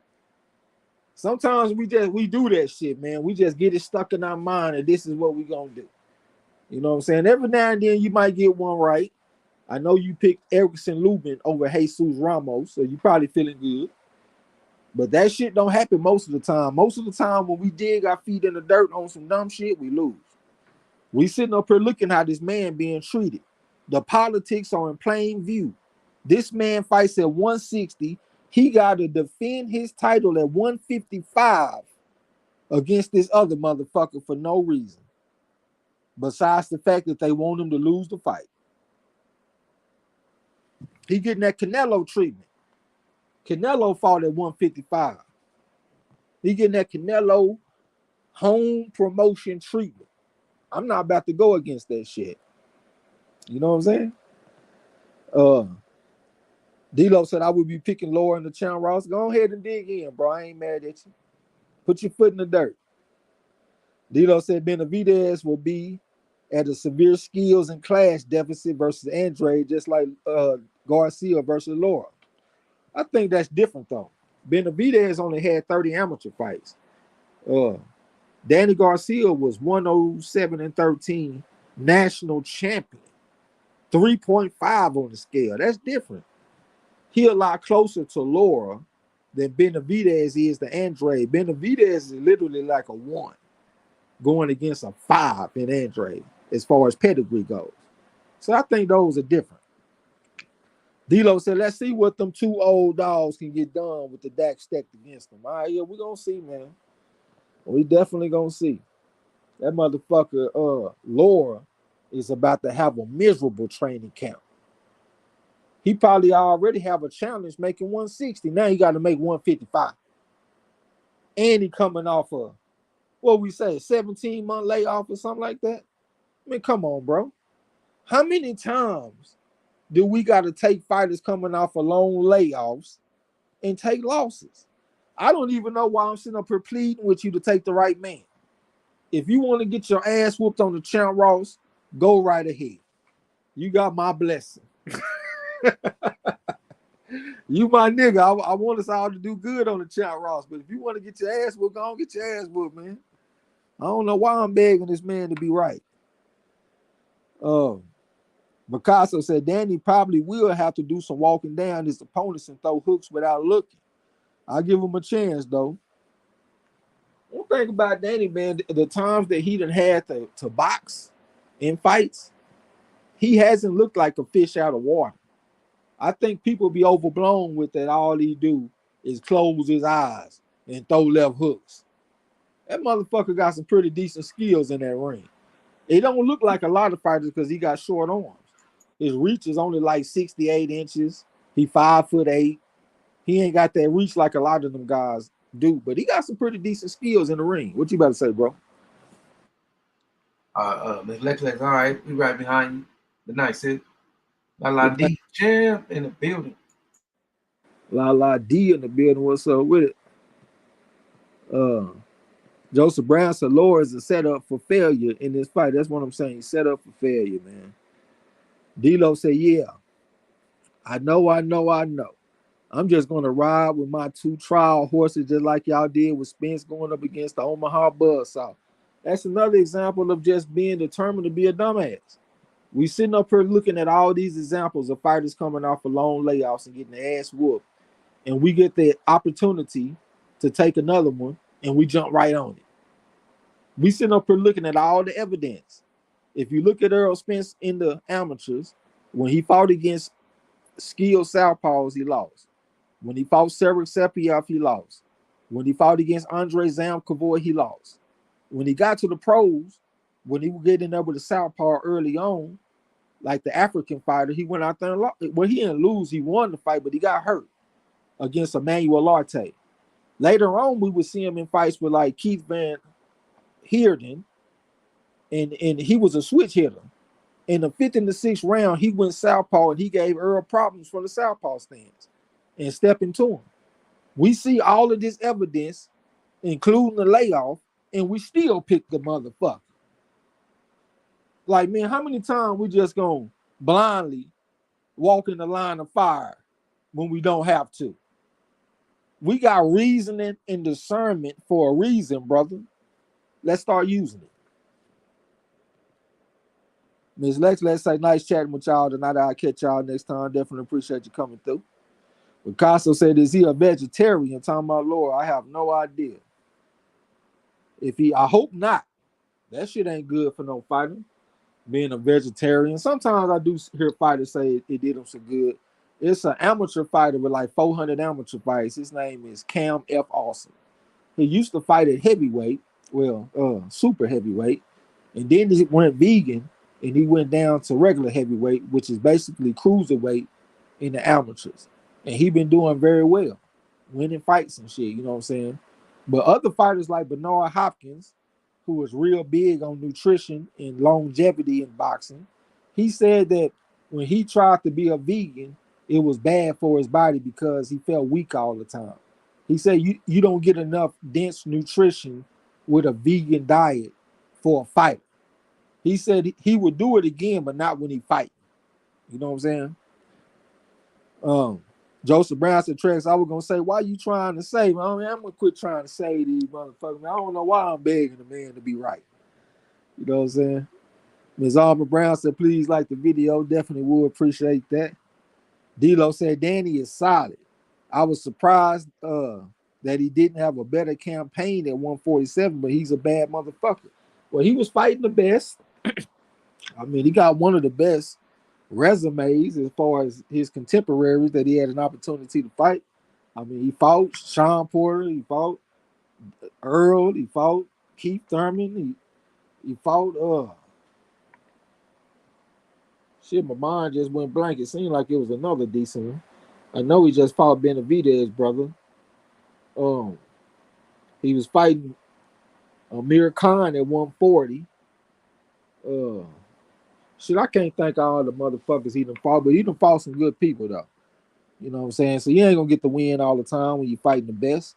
Sometimes we do that shit, man. We just get it stuck in our mind and this is what we gonna do. You know what I'm saying? Every now and then you might get one right. I know you picked Erickson Lubin over Jesus Ramos, so you probably feeling good. But that shit don't happen most of the time. Most of the time when we dig our feet in the dirt on some dumb shit, we lose. We sitting up here looking how this man being treated. The politics are in plain view. This man fights at 160. He got to defend his title at 155 against this other motherfucker for no reason. Besides the fact that they want him to lose the fight. He getting that Canelo treatment. Canelo fought at 155. He getting that Canelo home promotion treatment. I'm not about to go against that shit. You know what I'm saying? D-Lo said I would be picking lower in the channel, Ross. Go ahead and dig in, bro. I ain't mad at you. Put your foot in the dirt. D-Lo said Benavidez will be at a severe skills and class deficit versus Andre, just like Garcia versus Laura. I think that's different, though. Benavidez only had 30 amateur fights. Danny Garcia was 107-13 national champion. 3.5 on the scale. That's different. He a lot closer to Laura than Benavidez is to Andre. Benavidez is literally like a 1 going against a 5 in Andre as far as pedigree goes. So I think those are different. D-Lo said, let's see what them two old dogs can get done with the deck stacked against them. All right, yeah, we're going to see, man. We definitely going to see. That motherfucker, Laura, is about to have a miserable training camp. He probably already have a challenge making 160. Now he got to make 155. And he coming off of, what we say, 17-month layoff or something like that? I mean, come on, bro. How many times do we got to take fighters coming off of long layoffs and take losses? I don't even know why I'm sitting up here pleading with you to take the right man. If you want to get your ass whooped on the Champ Ross, go right ahead. You got my blessing. You my nigga. I want us all to do good on the Champ Ross, but if you want to get your ass whooped, go on get your ass whooped, man. I don't know why I'm begging this man to be right. Picasso said Danny probably will have to do some walking down his opponents and throw hooks without looking. I'll give him a chance, though. One thing about Danny, man, the times that he done had to box in fights, he hasn't looked like a fish out of water. I think people be overblown with that. All he do is close his eyes and throw left hooks. That motherfucker got some pretty decent skills in that ring. It don't look like a lot of fighters because he got short arms. His reach is only like 68 inches. He 5'8". He ain't got that reach like a lot of them guys do, but he got some pretty decent skills in the ring. What you about to say, bro? Miss Lex, all right, we right behind you. Good night, sis. La D champ in the building. La D in the building. What's up with it? Joseph Brown said Laura is a setup for failure in this fight. That's what I'm saying. He's set up for failure, man. D-Lo said, yeah. I know. I'm just going to ride with my 2 trial horses just like y'all did with Spence going up against the Omaha Buzzsaw. That's another example of just being determined to be a dumbass. We sitting up here looking at all these examples of fighters coming off of long layoffs and getting their ass whooped. And we get the opportunity to take another one and we jump right on it. We sitting up here looking at all the evidence. If you look at Earl Spence in the amateurs, when he fought against skilled southpaws, he lost. When he fought Cedric Sepiev, he lost. When he fought against Andre Zamkovoy, he lost. When he got to the pros, when he was getting up with the southpaw early on, like the African fighter, he went out there and lost. Well, he didn't lose. He won the fight, but he got hurt against Emmanuel Arte. Later on, we would see him in fights with like Keith Van Heerden, and he was a switch hitter. In the fifth and the sixth round, he went southpaw and he gave Earl problems from the southpaw stance and stepping to him. We see all of this evidence, including the layoff, and we still pick the motherfucker. Like, man, how many times we just gonna blindly walk in the line of fire when we don't have to? We got reasoning and discernment for a reason, brother. Let's start using it. Ms. Lex, let's say nice chatting with y'all tonight. I'll catch y'all next time. Definitely appreciate you coming through. Picasso said, is he a vegetarian? Talking about Lord, I have no idea. I hope not. That shit ain't good for no fighter, being a vegetarian. Sometimes I do hear fighters say it did him some good. It's an amateur fighter with like 400 amateur fights. His name is Cam F. Awesome. He used to fight at heavyweight, super heavyweight, and then he went vegan, and he went down to regular heavyweight, which is basically cruiserweight in the amateurs. And he been doing very well, winning fights and shit, you know what I'm saying? But other fighters like Bernard Hopkins, who was real big on nutrition and longevity in boxing, he said that when he tried to be a vegan, it was bad for his body because he felt weak all the time. He said you don't get enough dense nutrition with a vegan diet for a fighter. He said he would do it again, but not when he fight. You know what I'm saying? Joseph Brown said, Trex, I was gonna say, why you trying to save? I mean, I'm gonna quit trying to save these motherfuckers. I don't know why I'm begging the man to be right. You know what I'm saying? Ms. Alma Brown said, please like the video. Definitely would appreciate that. D-Lo said, Danny is solid. I was surprised that he didn't have a better campaign at 147, but he's a bad motherfucker. Well, he was fighting the best. I mean, he got one of the best resumes as far as his contemporaries that he had an opportunity to fight. I mean, he fought Sean Porter, he fought Earl, he fought Keith Thurman, he fought shit, my mind just went blank. It seemed like it was another decent one. I know he just fought Benavidez, brother. He was fighting Amir Khan at 140. Shit, I can't thank all the motherfuckers he done fought, but he done fought some good people, though. You know what I'm saying? So you ain't gonna get the win all the time when you're fighting the best.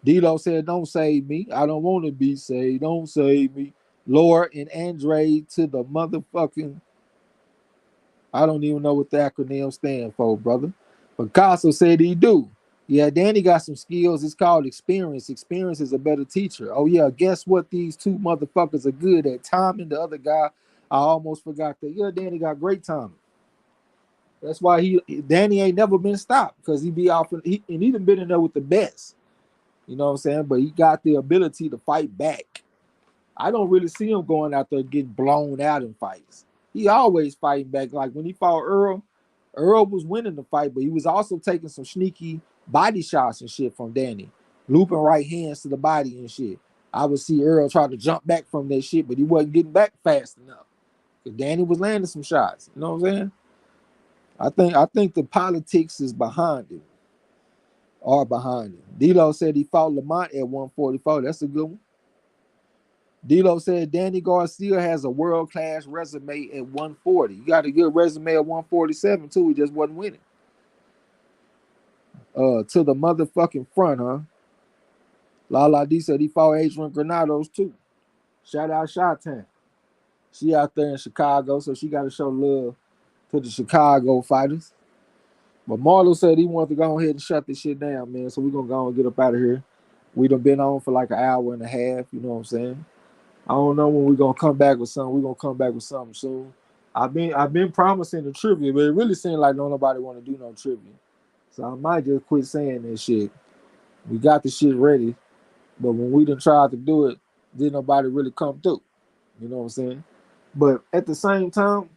D-Lo said, don't save me. I don't want to be saved. Don't save me. Lord and Andre to the motherfucking... I don't even know what the acronym stand for, brother. Picasso said he do. Yeah, Danny got some skills. It's called experience. Experience is a better teacher. Oh, yeah, guess what these two motherfuckers are good at? Timing, the other guy, I almost forgot that. Yeah, Danny got great timing. That's why Danny ain't never been stopped, because he be off, and he done been in there with the best. You know what I'm saying? But he got the ability to fight back. I don't really see him going out there getting blown out in fights. He always fighting back. Like when he fought Earl was winning the fight, but he was also taking some sneaky body shots and shit from Danny, looping right hands to the body and shit. I would see Earl try to jump back from that shit, but he wasn't getting back fast enough. Because Danny was landing some shots. You know what I'm saying? I think the politics is behind it. Or behind it. D-Lo said he fought Lamont at 144. That's a good one. D-Lo said Danny Garcia has a world-class resume at 140. You got a good resume at 147 too. He just wasn't winning. To the motherfucking front, huh? Lala D said he fought Adrian Granados too. Shout out Shot-Town. She out there in Chicago, so she got to show love to the Chicago fighters. But Marlo said he wanted to go ahead and shut this shit down, man. So we're going to go and get up out of here. We done been on for like an hour and a half, you know what I'm saying? I don't know when we're going to come back with something. We're going to come back with something soon. I've been promising the trivia, but it really seems like nobody want to do no trivia. So I might just quit saying this shit. We got the shit ready, but when we done tried to do it, didn't nobody really come through. You know what I'm saying? But at the same time,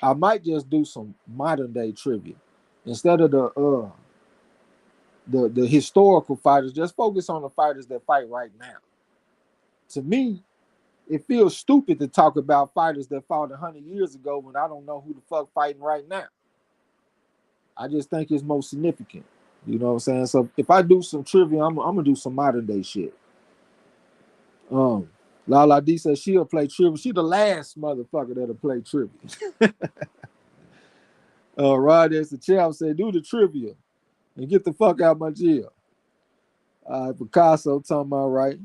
I might just do some modern day trivia instead of the historical fighters. Just focus on the fighters that fight right now. To me, it feels stupid to talk about fighters that fought 100 years ago when I don't know who the fuck fighting right now. I just think it's most significant. You know what I'm saying? So if I do some trivia, I'm gonna do some modern day shit. Um, Lala D says she'll play trivia. She the last motherfucker that'll play trivia. Rod as the champ said, do the trivia and get the fuck out of my jail. Picasso talking about right.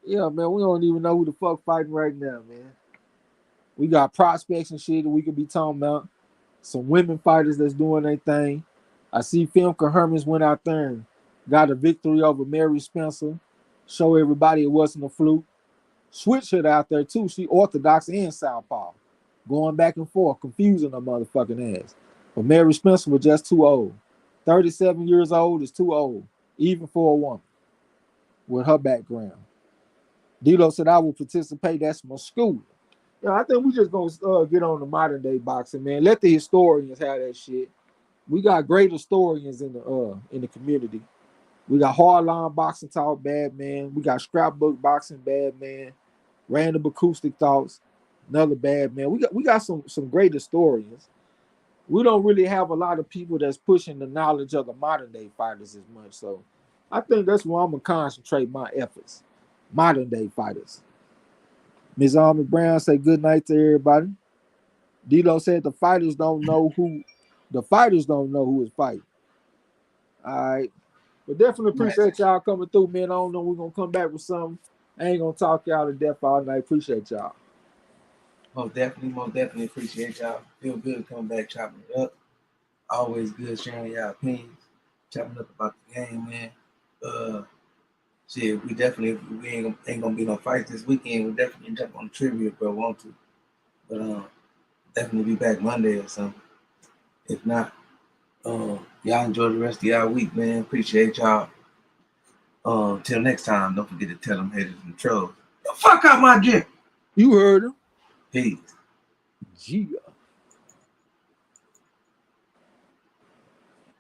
Yeah, man, we don't even know who the fuck fighting right now, man. We got prospects and shit that we could be talking about. Some women fighters that's doing their thing. I see Femke Hermans went out there and got a victory over Mary Spencer. Show everybody it wasn't a fluke. Switch hit out there too. She orthodox and southpaw. Going back and forth, confusing her motherfucking ass. But Mary Spencer was just too old. 37 years old is too old, even for a woman with her background. Dilo said, I will participate. That's my school. Yeah, I think we just gonna get on the modern day boxing, man. Let the historians have that shit. We got great historians in the community. We got hardline boxing talk, bad man. We got scrapbook boxing, bad man. Random acoustic thoughts, another bad man. We got some great historians. We don't really have a lot of people that's pushing the knowledge of the modern day fighters as much. So I think that's where I'm gonna concentrate my efforts. Modern day fighters. Ms. Army Brown say good night to everybody. Dilo said the fighters don't know who is fighting. All right. But definitely appreciate y'all coming through, man. I don't know we're gonna come back with something. I ain't gonna talk y'all to death all night. Appreciate y'all. Most definitely appreciate y'all. Feel good coming back chopping it up. Always good sharing y'all opinions, chopping up about the game, man. Shit, we ain't gonna be no fights this weekend. We definitely jump on the trivia if we want to. But definitely be back Monday or something. If not, y'all enjoy the rest of y'all week, man. Appreciate y'all. Till next time, don't forget to tell them haters and trolls. The fuck out my gym. You heard him. Peace. Yeah.